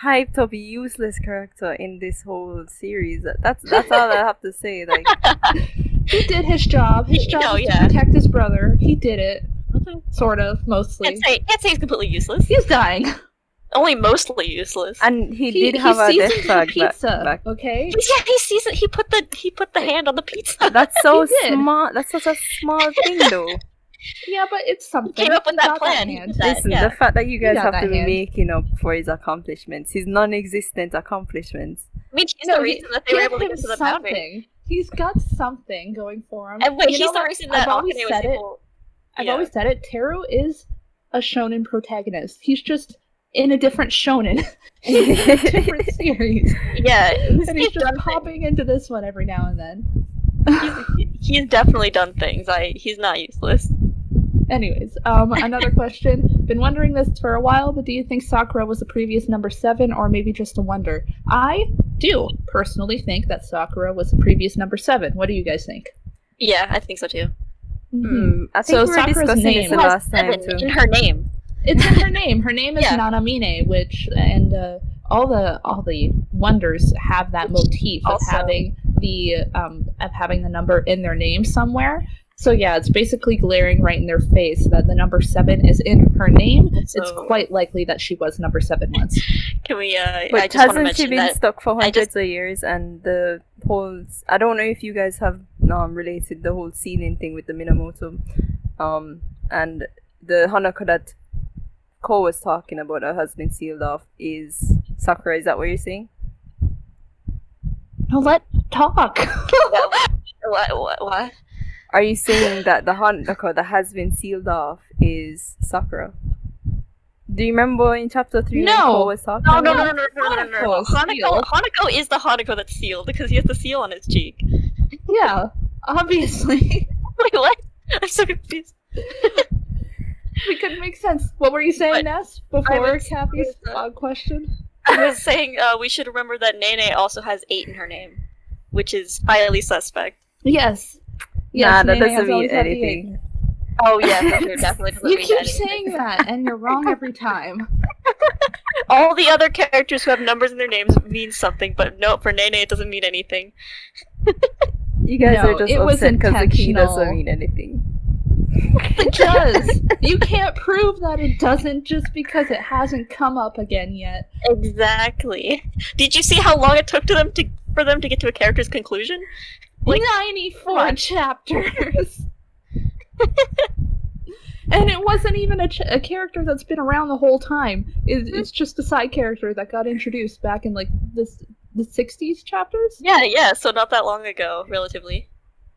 hyped up, useless character in this whole series. That's all I have to say. Like, He did his job. His job No, was yeah. to protect his brother. He did it, sort of, mostly. Can't say he's completely useless. He's dying. Only mostly useless. and he did have a seasoned death the flag pizza, back. okay? Yeah, he sees it. He put the hand on the pizza. That's so He did. smart. That's such a small thing, though. Yeah, but it's something. He came up with He that got plan. He hand. did that. Listen, Yeah. the fact that you guys got have that to be hand. making up for his accomplishments, his non-existent accomplishments. I mean, he's No, the reason that they were give able to him get to the boundary. something. He's got something going for him. And wait, You he's know the what? reason that I've always Akane was said it. able. I've Yeah. always said it. Teru is a shonen protagonist. He's just in a different shonen, in a different series, Yeah, and he's just done popping into this one every now and then. he's definitely done things. He's not useless. Anyways, another question. Been wondering this for a while, but do you think Sakura was the previous number 7, or maybe just a wonder? I do personally think that Sakura was the previous number 7. What do you guys think? Yeah, I think so too. I think So we were Sakura's discussing name this the It has last time 7 too. in her name. It's in her name. Her name is Yeah. Nanamine, which all the wonders have that motif of Also- having the number in their name somewhere. So yeah, it's basically glaring right in their face that the number 7 is in her name. It's So- quite likely that she was number 7 once. Can we? I But just want to hasn't she mention been that. stuck for I just- hundreds of years? And the whole, I don't know if you guys have related the whole sealing thing with the Minamoto, and the Hanako that Ko was talking about that has been sealed off is Sakura. Is that what you're saying? No, let talk. What? Are you saying that the Hanako that has been sealed off is Sakura? Do you remember in chapter 3 when No. Ko was talking? No, about no, it? no, no, no, no, no, no. Hanako is sealed. Hanako is the Hanako that's sealed because he has the seal on his cheek. Yeah, obviously. Wait, what? I'm so confused. We couldn't make sense. What were you saying, What? Ness, before was- Cappy's question? I was saying we should remember that Nene also has 8 in her name, which is highly suspect. Yes. Nah, that Nene doesn't has mean always had the anything. Oh yeah, for sure, definitely doesn't You mean keep anything. saying that, and you're wrong every time. All the other characters who have numbers in their names mean something, but no, for Nene it doesn't mean anything. You guys No, are just it was upset because the key intentional. doesn't mean anything. It does. You can't prove that it doesn't just because it hasn't come up again yet. Exactly. Did you see how long it took for them to get to a character's conclusion? Like, 94 on. chapters. And it wasn't even a character that's been around the whole time. It's just a side character that got introduced back in like the 60s chapters. Yeah, so not that long ago, relatively.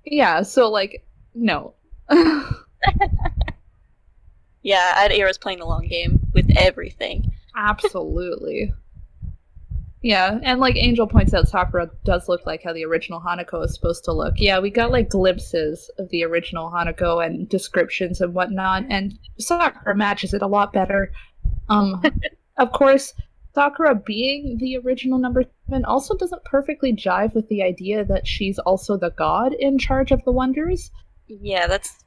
Yeah, so like no. Yeah, I'd Era's playing the long game with everything. Absolutely. Yeah, and like Angel points out, Sakura does look like how the original Hanako is supposed to look. Yeah, we got like glimpses of the original Hanako and descriptions and whatnot, and Sakura matches it a lot better. Of course, Sakura being the original number 7 also doesn't perfectly jive with the idea that she's also the god in charge of the wonders. Yeah, that's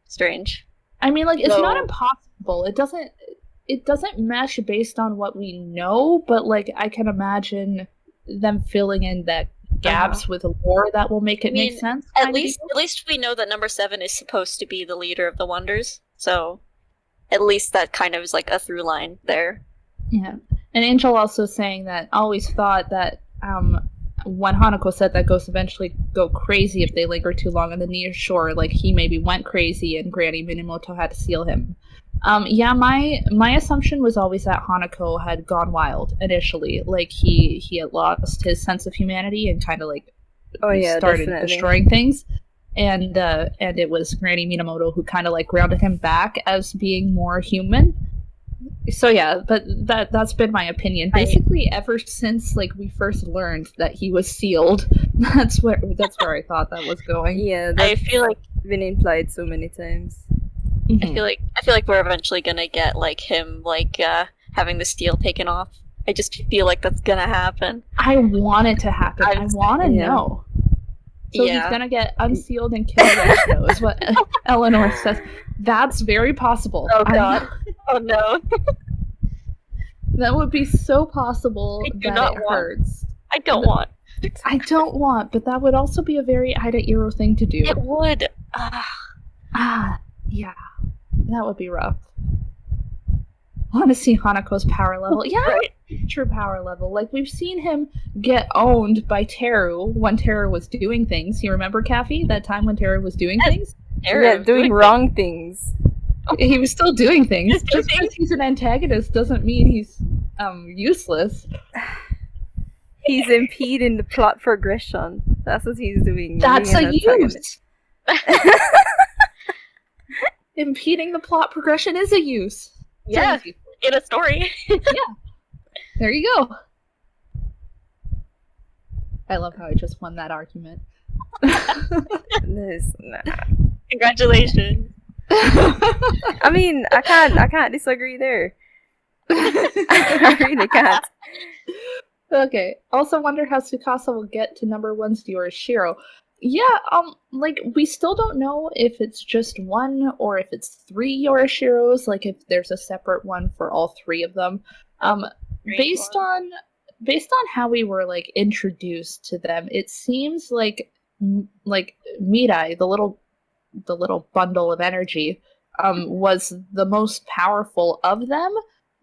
strange. I mean, like, it's not No. impossible. It doesn't mesh based on what we know, but like I can imagine them filling in that gaps with lore that will make it make mean, sense. At kind of least we know that number 7 is supposed to be the leader of the Wonders, so at least that kind of is like a through line there. Yeah. And Angel also saying that always thought that when Hanako said that ghosts eventually go crazy if they linger too long on the near shore, like he maybe went crazy and Granny Minamoto had to seal him. Yeah, my assumption was always that Hanako had gone wild initially. Like he had lost his sense of humanity and kind of like Oh yeah, started definitely. destroying things. and it was Granny Minamoto who kind of like grounded him back as being more human. So yeah, but that's been my opinion basically ever since like we first learned that he was sealed. That's where I thought that was going. Yeah, I that's feel like been implied so many times. I feel like we're eventually gonna get like him like having the steel taken off. I just feel like that's gonna happen. I want it to happen. I want to Yeah. know. So Yeah. he's gonna get unsealed and killed Yoshino, is what Eleanor says. That's very possible. Oh god. Oh no. That would be so possible I do that not it want- hurts. I don't want. I don't want, but that would also be a very Ida Iro thing to do. It would. Yeah. That would be rough. I want to see Hanako's power level. Yeah, Right. true power level. Like, we've seen him get owned by Teru when Teru was doing things. You remember, Kathy? That time when Teru was doing things? Yeah, doing wrong things. He was still doing things. He's doing Just because he's an antagonist doesn't mean he's useless. He's impeding the plot progression. That's what he's doing. That's being a an antagonist. use! Impeding the plot progression is a use. It's Yeah. easy. In a story. There you go. I love how I just won that argument. Nah. Congratulations. I mean, I can't disagree there. I really can't. Okay. Also wonder how Tsukasa will get to number one's Yorishiro. Yeah, like, we still don't know if it's just one or if it's 3 Yorishiros, like if there's a separate one for all 3 of them. Based on how we were like introduced to them, it seems like Mirai, the little bundle of energy, was the most powerful of them,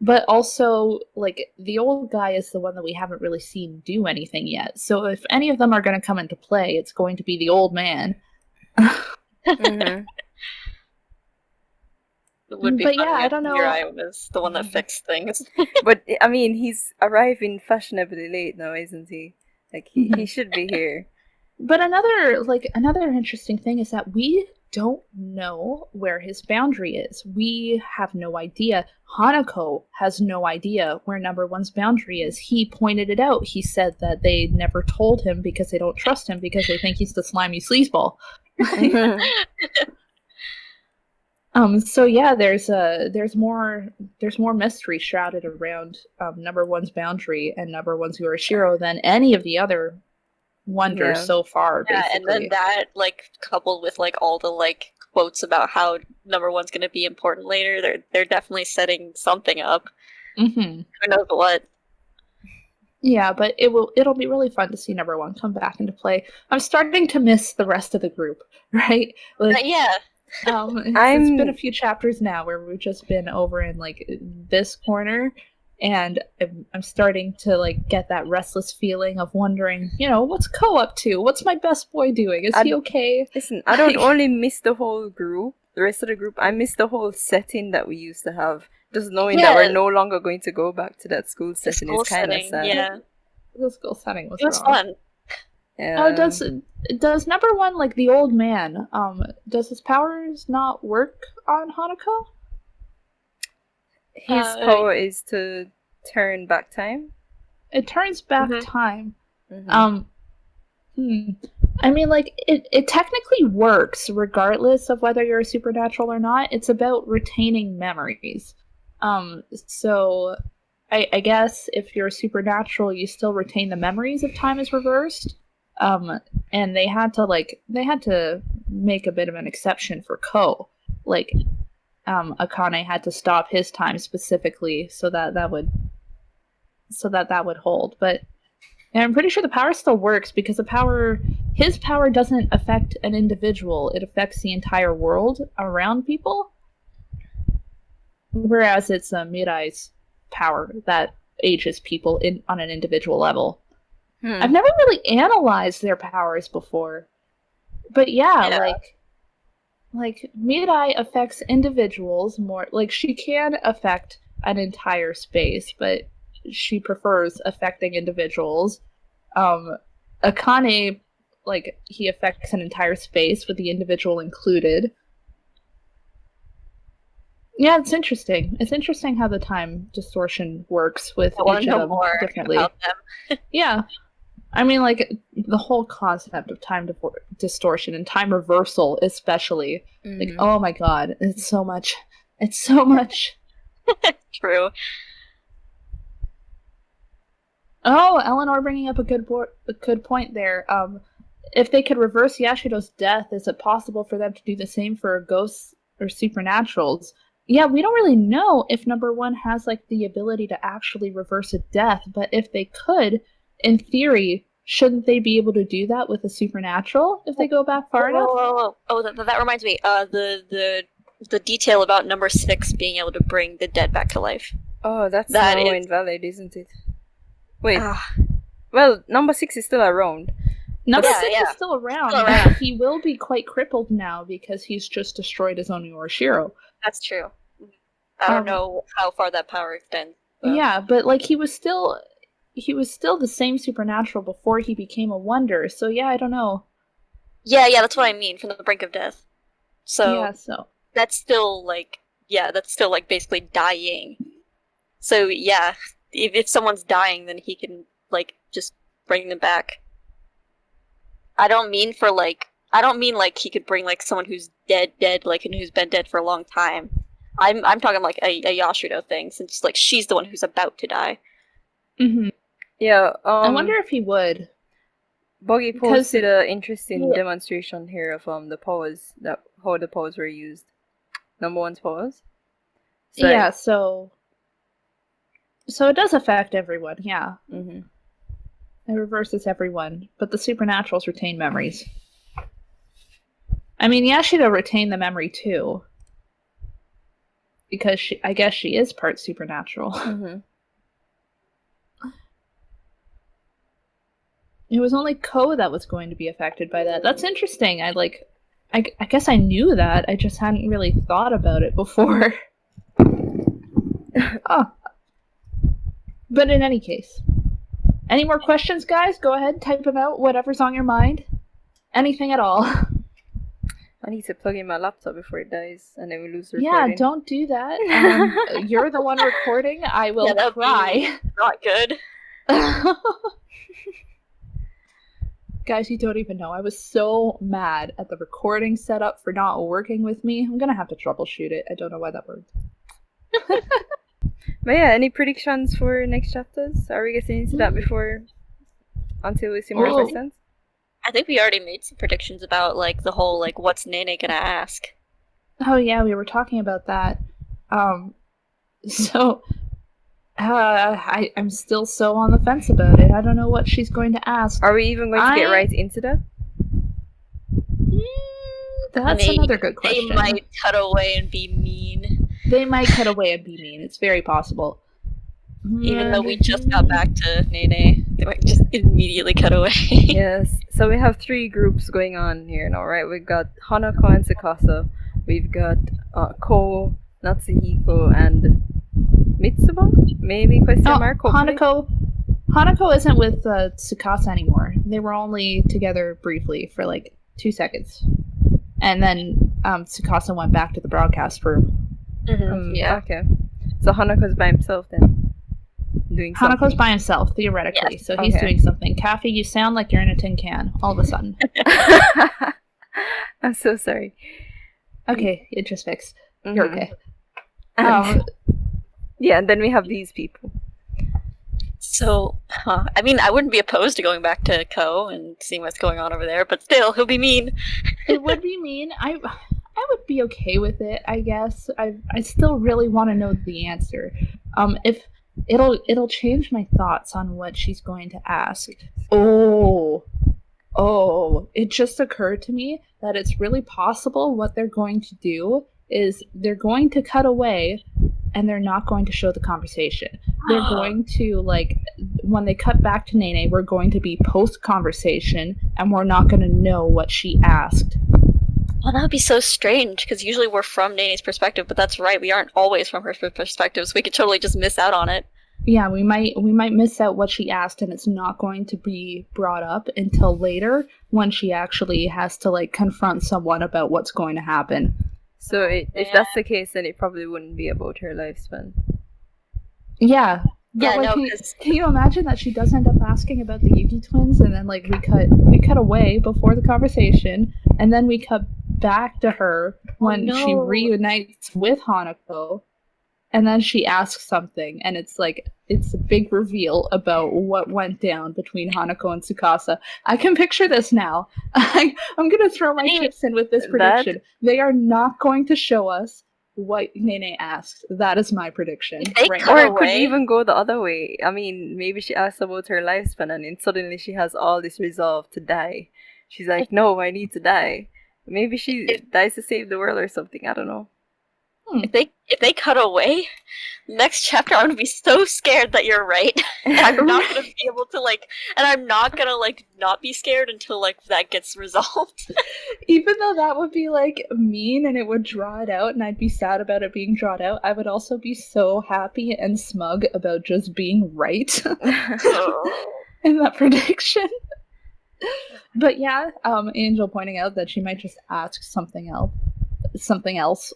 but also like the old guy is the one that we haven't really seen do anything yet. So if any of them are going to come into play, it's going to be the old man. Mhm. It would be But funny yeah, I if don't know. Mirai was the one that fixed things. But I mean, he's arriving fashionably late now, isn't he? Like he should be here. But another interesting thing is that we don't know where his boundary is. We have no idea. Hanako has no idea where number one's boundary is. He pointed it out. He said that they never told him because they don't trust him because they think he's the slimy sleazeball. So yeah, there's more mystery shrouded around number one's boundary and number one's Yorishiro than any of the other wonders Yeah. so far. Yeah, Basically. and then that like coupled with like all the like quotes about how number one's gonna be important later, they're definitely setting something up. Mm-hmm. Who knows what? Yeah, but it'll be really fun to see number one come back into play. I'm starting to miss the rest of the group, right? Like, Yeah. it's been a few chapters now where we've just been over in like this corner, and I'm starting to like get that restless feeling of wondering, what's Ko up to? What's my best boy doing? Is he okay? Listen, I don't only miss the whole group, the rest of the group. I miss the whole setting that we used to have. Just knowing that we're no longer going to go back to that school setting is kind of sad. Yeah. The school setting was It was wrong. fun. Yeah. Does number one, like the old man, does his powers not work on Hanako? His power is to turn back time. It turns back Mhm. time. Mhm. I mean, like, it technically works regardless of whether you're a supernatural or not. It's about retaining memories. So I guess if you're supernatural, you still retain the memories if time is reversed. And they had to make a bit of an exception for Ko. Like, Akane had to stop his time specifically so that would hold. But and I'm pretty sure the power still works because his power doesn't affect an individual. It affects the entire world around people. Whereas it's Mirai's power that ages people on an individual level. I've never really analyzed their powers before. But yeah. like Mirai affects individuals more. Like, she can affect an entire space, but she prefers affecting individuals. Akane like he affects an entire space with the individual included. Yeah, it's interesting. It's interesting how the time distortion works with I want each to of know them more differently. about them. Yeah. I mean, like, the whole concept of time distortion and time reversal, especially. Like, oh my god, it's so much. It's so much. True. Oh, Eleanor bringing up a good point there. If they could reverse Yashido's death, is it possible for them to do the same for ghosts or supernaturals? Yeah, we don't really know if number one has like the ability to actually reverse a death, but if they could, in theory, shouldn't they be able to do that with a supernatural if they go back far enough? Oh, that reminds me. The detail about number 6 being able to bring the dead back to life. Oh, that's That now is- invalid, isn't it? Wait. Well, number 6 is still around. Number Yeah, 6 yeah. is still around, Still but around. he will be quite crippled now because he's just destroyed his own Yorishiro. That's true. I don't know how far that power extends. So. Yeah, but like he was still the same supernatural before he became a wonder. So yeah, I don't know. Yeah, that's what I mean, from the brink of death. So Yeah, so that's still like basically dying. So yeah, if someone's dying, then he can like just bring them back. I don't mean like he could bring like someone who's dead, like, and who's been dead for a long time. I'm talking like a Yashiro thing, since like she's the one who's about to die. mm-hmm. Yeah, I wonder if he would. Buggy because- posted an interesting Yeah. demonstration here of the pose, how the pose were used. Number one's pose. So, Yeah, so it does affect everyone, yeah. Mhm. It reverses everyone, but the supernaturals retain memories. I mean, Yashido retained the memory too. Because I guess she is part supernatural. Mhm. It was only Ko that was going to be affected by that. That's interesting. I guess I knew that. I just hadn't really thought about it before. Oh. But in any case. Any more questions, guys? Go ahead, type them out. Whatever's on your mind. Anything at all. I need to plug in my laptop before it dies, and then we lose the Yeah, recording. don't do that. You're the one recording. I will that'd cry. Not good. Guys, you don't even know. I was so mad at the recording setup for not working with me. I'm gonna have to troubleshoot it. I don't know why that worked. But yeah, any predictions for next chapters? Are we getting into that until we see more Oh. questions? I think we already made some predictions about like the whole like what's Nene gonna ask. Oh yeah, we were talking about that. So I'm still so on the fence about it. I don't know what she's going to ask. Are we even going to get right into that? That's another good question. They might cut away and be mean. They might cut away and be mean. It's very possible. Even though we just got back to Nene, they might just immediately cut away. Yes. So we have 3 groups going on here now, right? We've got Hanako and Tsukasa. We've got Ko, Natsuhiko, and Mitsuba? Maybe? Question mark? Hopefully. Hanako isn't with Tsukasa anymore. They were only together briefly for like 2 seconds. And then Tsukasa went back to the broadcast room. Yeah. Okay. So Hanako's by himself then? Doing something. Hanako's by himself, theoretically. Yes. So he's Okay. doing something. Kathy, you sound like you're in a tin can all of a sudden. I'm so sorry. Okay, it just fixed. You're Mhm. okay. And- yeah, and then we have these people. So, I mean, I wouldn't be opposed to going back to Ko and seeing what's going on over there, but still, he'll be mean. It would be mean. I would be okay with it, I guess. I still really want to know the answer. If it'll change my thoughts on what she's going to ask. Oh, it just occurred to me that it's really possible what they're going to do is they're going to cut away and they're not going to show the conversation. They're going to, like, when they cut back to Nene, we're going to be post-conversation and we're not going to know what she asked. Well, that would be so strange, because usually we're from Nene's perspective, but that's right, we aren't always from her perspective, so we could totally just miss out on it. yeah, we might miss out what she asked, and it's not going to be brought up until later when she actually has to like confront someone about what's going to happen. So if that's the case, then it probably wouldn't be about her lifespan. Yeah. But Yeah, like, no, can you imagine that she does end up asking about the Yugi twins, and then like we cut away before the conversation, and then we cut back to her when she no. reunites with Hanako, and then she asks something, and it's a big reveal about what went down between Hanako and Tsukasa. I can picture this now. I'm gonna throw my chips in with this prediction. They are not going to show us what Nene asked. That is my prediction. They Right cut now. Or it could away. even go the other way. I mean, maybe she asks about her lifespan and then suddenly she has all this resolve to die. She's like, no, I need to die. Maybe she dies to save the world or something. I don't know. If they cut away, next chapter I'm gonna be so scared that you're right. And I'm not gonna be able to and I'm not gonna not be scared until that gets resolved. Even though that would be mean and it would draw it out, and I'd be sad about it being drawn out, I would also be so happy and smug about just being right in that prediction. But yeah, Angel pointing out that she might just ask something else.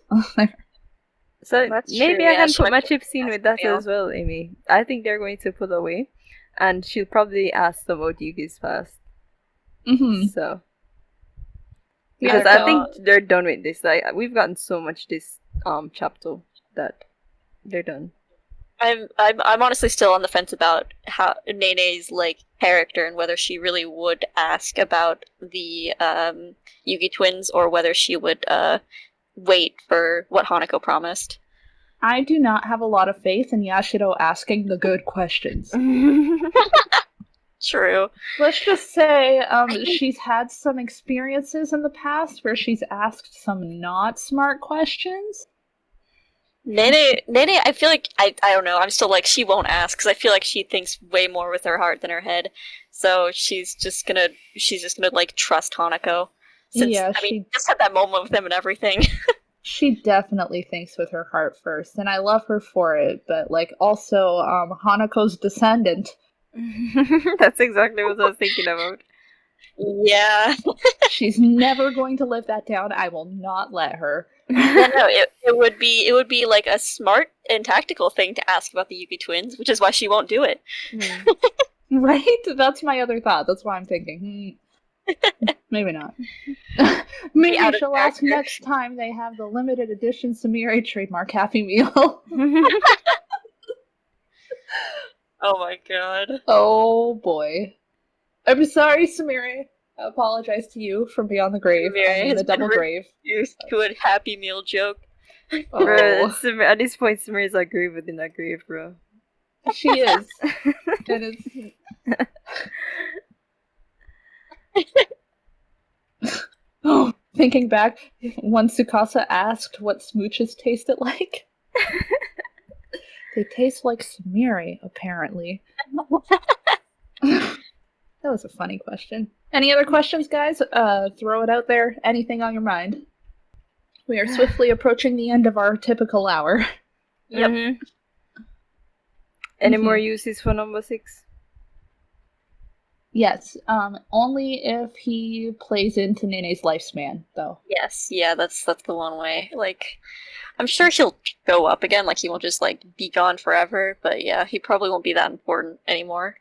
So That's maybe true, I yeah, can she put might my be chips in with asking that something as well, Amy. I think they're going to pull away, and she'll probably ask them about Yuki's past. Mm-hmm. So Yeah, because I think they're done with this. Like we've gotten so much this chapter that they're done. I'm honestly still on the fence about how Nene's character and whether she really would ask about the Yugi twins or whether she would wait for what Hanako promised. I do not have a lot of faith in Yashiro asking the good questions. True. Let's just say she's had some experiences in the past where she's asked some not smart questions. Nene, I feel like I don't know. I'm still she won't ask because I feel like she thinks way more with her heart than her head. So she's just gonna trust Hanako. Since Yeah, she just had that moment with him and everything. She definitely thinks with her heart first, and I love her for it. But also, Hanako's descendant. That's exactly what I was thinking about. Yeah. She's never going to live that down. I will not let her. Yeah, no, it would be a smart and tactical thing to ask about the Yuki twins, which is why she won't do it. Right? That's my other thought. That's why I'm thinking, maybe not. Maybe she'll ask next time they have the limited edition Samire trademark Happy Meal. Oh my god. Oh boy. I'm sorry, Samire. I apologize to you from beyond the grave. Samire I mean the double grave. Used to a Happy Meal joke. Bro, at this point, Samira's like grave within that grave, bro. She is. And it's... Oh, thinking back, when Tsukasa asked what smooches tasted like. They taste like Samiri, apparently. That was a funny question. Any other questions, guys? Throw it out there. Anything on your mind? We are swiftly approaching the end of our typical hour. Yep. Mm-hmm. Any more uses for number 6? Yes, only if he plays into Nene's lifespan, though. Yes, yeah, that's the one way. I'm sure he'll show up again, he won't just be gone forever, but yeah, he probably won't be that important anymore.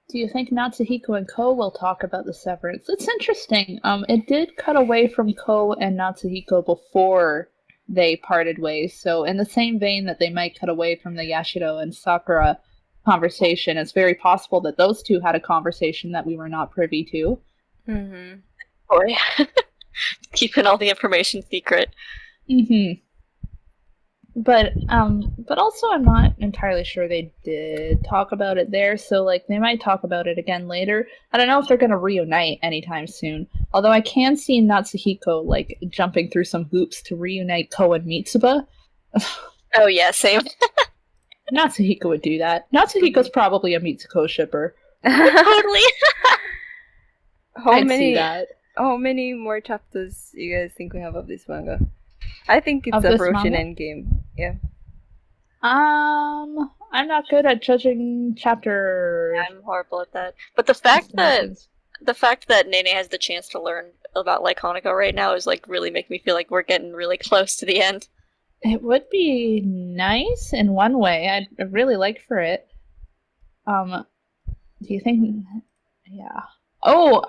Do you think Natsuhiko and Ko will talk about the severance? It's interesting. It did cut away from Ko and Natsuhiko before they parted ways, so in the same vein that they might cut away from the Yashiro and Sakura conversation, it's very possible that those two had a conversation that we were not privy to. Mm-hmm. Boy. Keeping all the information secret. Mm-hmm. But also I'm not entirely sure they did talk about it there, so they might talk about it again later. I don't know if they're gonna reunite anytime soon. Although I can see Natsuhiko jumping through some hoops to reunite Ko and Mitsuba. Oh yeah, same. Natsuhiko would do that. Natsuhiko's probably a Mitsuko shipper. Totally. I'd see that. How many more chapters you guys think we have of this manga? I think it's Of this approaching manga? endgame. Yeah. I'm not good at judging chapter I'm horrible at that. But the estimations. fact that Nene has the chance to learn about like Hanako right now is like really making me feel like we're getting really close to the end. It would be nice in one way. I'd really like for it. Do you think? Yeah. Oh,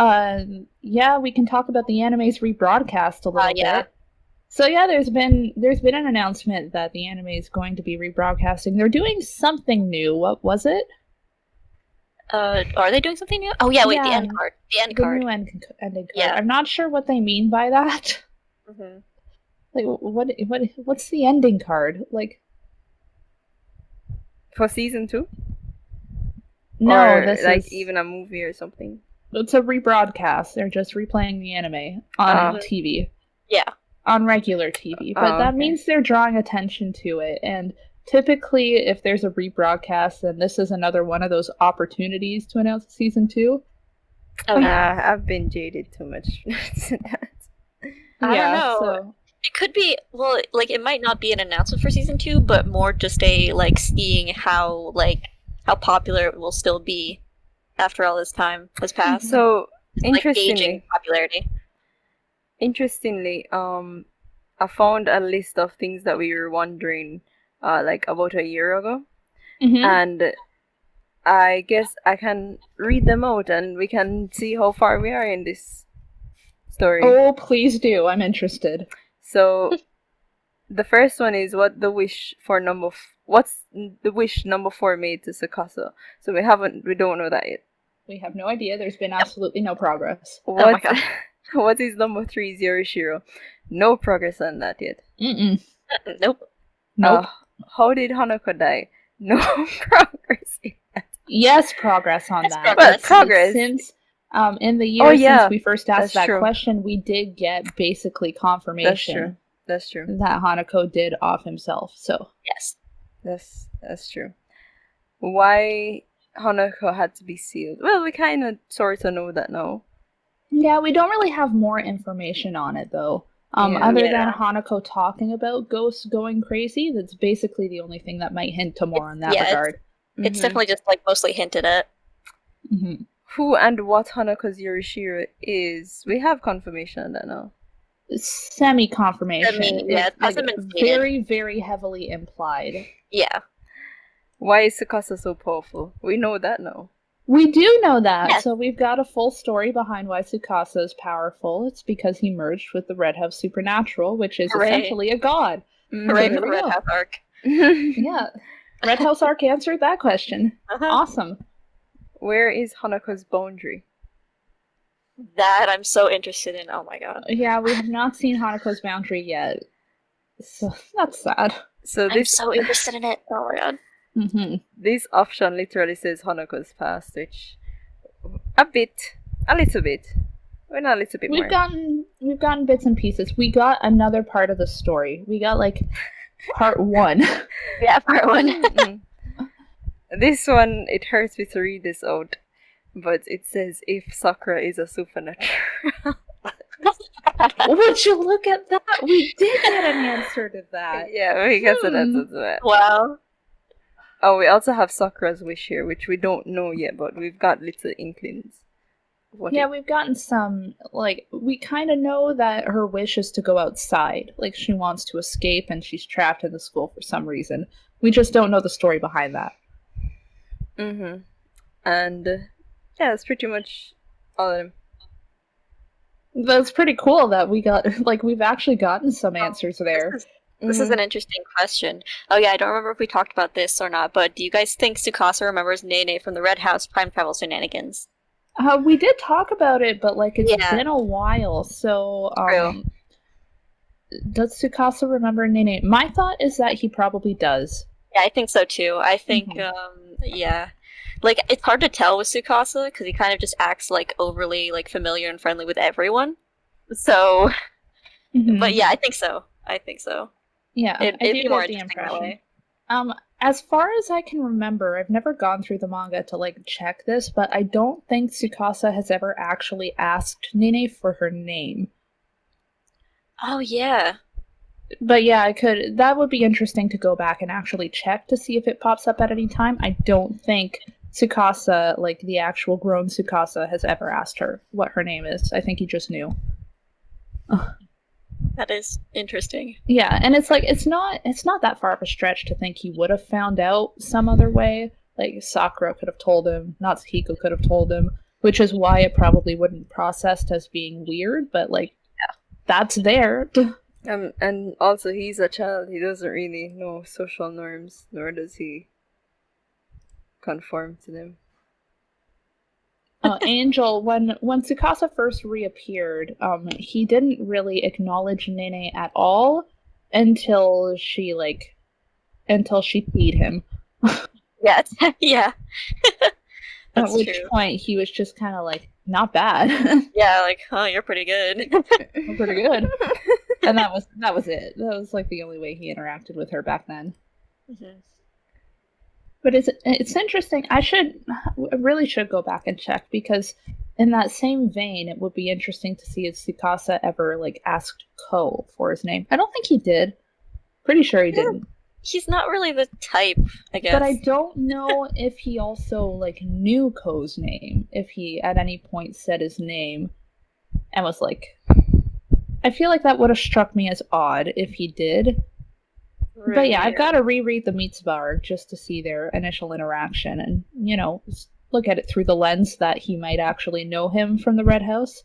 yeah. We can talk about the anime's rebroadcast a little Yeah. bit. So yeah, there's been an announcement that the anime is going to be rebroadcasting. They're doing something new. What was it? Are they doing something new? Oh yeah, wait, the Yeah, end card. The end the card. new ending card. Yeah. I'm not sure what they mean by that. Hmm. Like, what's the ending card? Like, For season 2? no, Or this like is even a movie or something? it's a rebroadcast. They're just replaying the anime on Oh. TV. Yeah. On regular TV, but Oh, that okay. means they're drawing attention to it. And typically, if there's a rebroadcast, then this is another one of those opportunities to announce season 2. Oh yeah. I've been jaded too much. to that. I don't know. So It could be well, like it might not be an announcement for season 2, but more just a like seeing how popular it will still be after all this time has passed. So Like gauging interestingly, popularity. I found a list of things that we were wondering, like about a year ago, mhm. and I guess I can read them out, and we can see how far we are in this story. Oh, please do. I'm interested. So, the first one is what's the wish number 4 made to Sakasa? So we don't know that yet. We have no idea. There's been absolutely no progress. Oh my god. What is number 3 Yorishiro? No progress on that yet. Mm-mm. Nope. Nope. How did Hanako die? No progress. Yes, progress on Yes, that. progress. But progress. Since in the year yeah, since we first asked that's that true. question, we did get basically confirmation That's true. that Hanako did off himself. So Yes. That's true. Why Hanako had to be sealed? Well, we kind of sort of know that now. yeah, we don't really have more information on it though. Yeah. Other Yeah. than Hanako talking about ghosts going crazy, that's basically the only thing that might hint to more in that yeah, regard. It's Mhm. definitely just like mostly hinted at. Mhm. Who and what Hanako's Yorishiro is. We have confirmation on that now. Semi-confirmation. Yeah, it It's, hasn't like, been stated. very, very heavily implied. Yeah. Why is Tsukasa so powerful? We know that now. We do know that, Yes. so we've got a full story behind why Tsukasa is powerful. It's because he merged with the Red House Supernatural, which is Hooray. essentially a god. Hooray there for the we Red go. House arc. Yeah, Red House Arc answered that question. Uh-huh. Awesome. Where is Hanako's boundary? That I'm so interested in. Oh my god. Yeah, we have not seen Hanako's boundary yet, so that's sad. So I'm so interested in it. Oh my god. Mm-hmm. this option literally says Hanako's past, which a little bit. Well, not a little bit more. We've gotten bits and pieces. We got another part of the story. We got like part 1. Yeah, part 1. Mm. This one, it hurts me to read this out, but it says if Sakura is a supernatural. Would you look at that? We did get an answer to that. Yeah, we got an answer to that. Wow. Oh, we also have Sakura's wish here, which we don't know yet, but we've got little inklings. Yeah, we've gotten some, like, we kind of know that her wish is to go outside. Like, she wants to escape and she's trapped in the school for some reason. We just don't know the story behind that. Mm-hmm. And, yeah, that's pretty much all of them. That's pretty cool that we got, like, we've actually gotten some answers there. This is an interesting question. Oh yeah, I don't remember if we talked about this or not, but do you guys think Tsukasa remembers Nene from the Red House Prime Travel Shenanigans? We did talk about it, but, like, it's Yeah. been a while, so, True. does Tsukasa remember Nene? My thought is that he probably does. Yeah, I think so too. I think, yeah. Like, it's hard to tell with Tsukasa, because he kind of just acts, like, overly, like, familiar and friendly with everyone. So, Mhm. but yeah, I think so. Yeah, It'd I be do more get the interesting that impression. way. As far as I can remember, I've never gone through the manga to like check this, but I don't think Tsukasa has ever actually asked Nene for her name. Oh yeah. But yeah, I could. That would be interesting to go back and actually check to see if it pops up at any time. I don't think Tsukasa, like the actual grown Tsukasa, has ever asked her what her name is. I think he just knew. That is interesting. Yeah, and it's like it's not that far of a stretch to think he would have found out some other way. Like Sakura could have told him, Natsuhiko could have told him, which is why it probably wouldn't processed as being weird. But like, that's there. And also he's a child. He doesn't really know social norms, nor does he conform to them. Angel, when Tsukasa first reappeared, he didn't really acknowledge Nene at all until she peed him. Yeah, yeah. At That's which true. point he was just kind of like, not bad. Yeah, like, oh, you're pretty good. Pretty good. And that was it. That was like the only way he interacted with her back then. Mhm. But it's interesting. I really should go back and check, because in that same vein, it would be interesting to see if Tsukasa ever like asked Ko for his name. I don't think he did. Pretty sure he didn't. He's not really the type, I guess. But I don't know if he also like knew Ko's name. If he at any point said his name and was like, I feel like that would have struck me as odd if he did. Right, But yeah, I've got to reread the Mitsuba arc just to see their initial interaction and, look at it through the lens that he might actually know him from the Red House.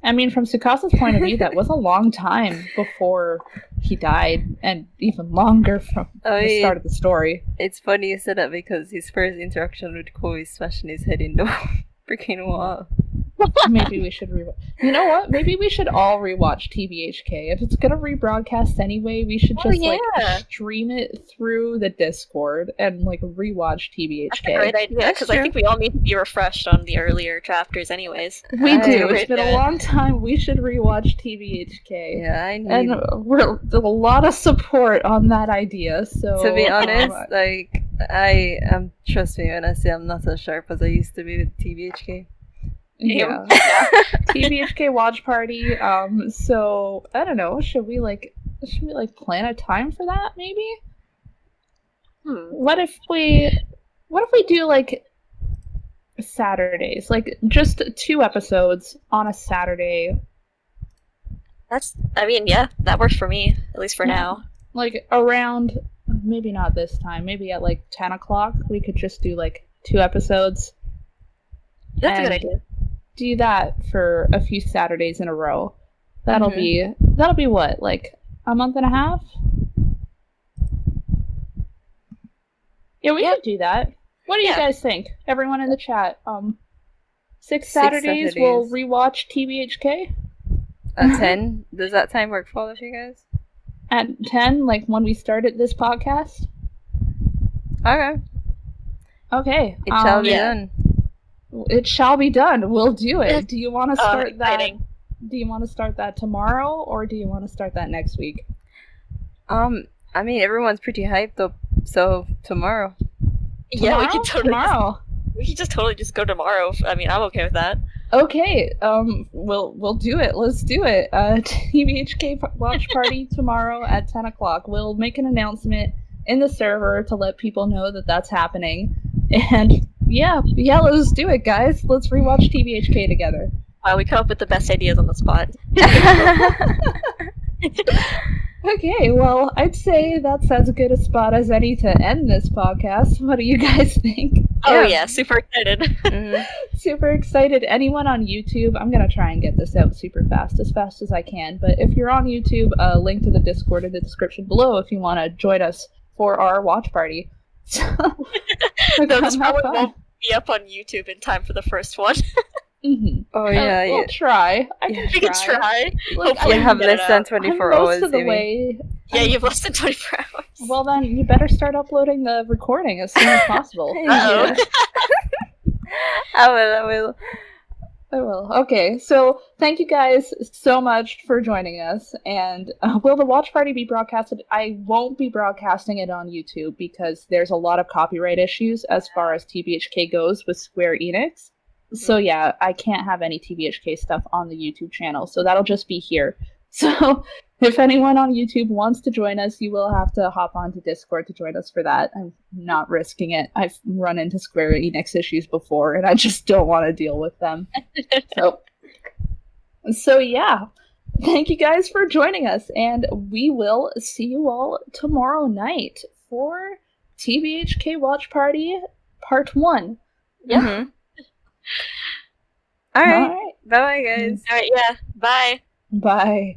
I mean, from Tsukasa's point of view, that was a long time before he died, and even longer from the start of the story. It's funny you said that, because his first interaction with Ko is smashing his head in the freaking wall. Maybe we should rewatch. You know what? Maybe we should all rewatch TBHK. If it's gonna rebroadcast anyway, we should just like stream it through the Discord and like rewatch TBHK. That's a great idea, because I think we all need to be refreshed on the earlier chapters, anyways. We do. It's been a long time. We should rewatch TBHK. Yeah, I need. And there's a lot of support on that idea. So to be honest, like I am. Trust me when I say I'm not as sharp as I used to be with TBHK. Yeah. TBHK watch party. So I don't know. Should we plan a time for that? Maybe. What if we do like Saturdays, like just 2 episodes on a Saturday? That works for me, at least for now. Like around, maybe not this time. Maybe at like 10 o'clock, we could just do like 2 episodes. That's a good idea. Do that for a few Saturdays in a row. That'll be what, like a month and a half? Yeah, we could do that. What do you guys think? Everyone in the chat. 6 Saturdays we'll rewatch TBHK. At 10? Does that time work for all of you guys? At 10, like when we started this podcast? Okay. Okay. It shall be done. It shall be done. We'll do it. Do you want to start that? Exciting. Do you want to start that tomorrow, or do you want to start that next week? I mean, everyone's pretty hyped up, so tomorrow. Yeah, we can totally. Tomorrow. We can totally just go tomorrow. I mean, I'm okay with that. Okay. We'll do it. Let's do it. TBHK watch party tomorrow at 10 o'clock. We'll make an announcement in the server to let people know that that's happening, and. Yeah, let's do it, guys. Let's rewatch TBHK together. Wow, we come up with the best ideas on the spot. Okay, well, I'd say that's as good a spot as any to end this podcast. What do you guys think? Oh yeah, super excited. Super excited. Anyone on YouTube, I'm going to try and get this out super fast as I can. But if you're on YouTube, link to the Discord in the description below if you want to join us for our watch party. No, this probably won't be up on YouTube in time for the first one. Oh yeah, we'll try. We can try. Hopefully, you have less than 24 hours. Most of the way. Yeah, you have less than 24 hours. Well, then you better start uploading the recording as soon as possible. Uh-oh. I will. Okay, so thank you guys so much for joining us. And will the watch party be broadcasted? I won't be broadcasting it on YouTube because there's a lot of copyright issues as far as TBHK goes with Square Enix. So yeah, I can't have any TBHK stuff on the YouTube channel. So that'll just be here. So If anyone on YouTube wants to join us, you will have to hop onto Discord to join us for that. I'm not risking it. I've run into Square Enix issues before, and I just don't want to deal with them. So yeah, thank you guys for joining us, and we will see you all tomorrow night for TBHK Watch Party Part 1. Yeah. Mm-hmm. All right. Bye-bye, guys. All right, yeah. Bye. Bye.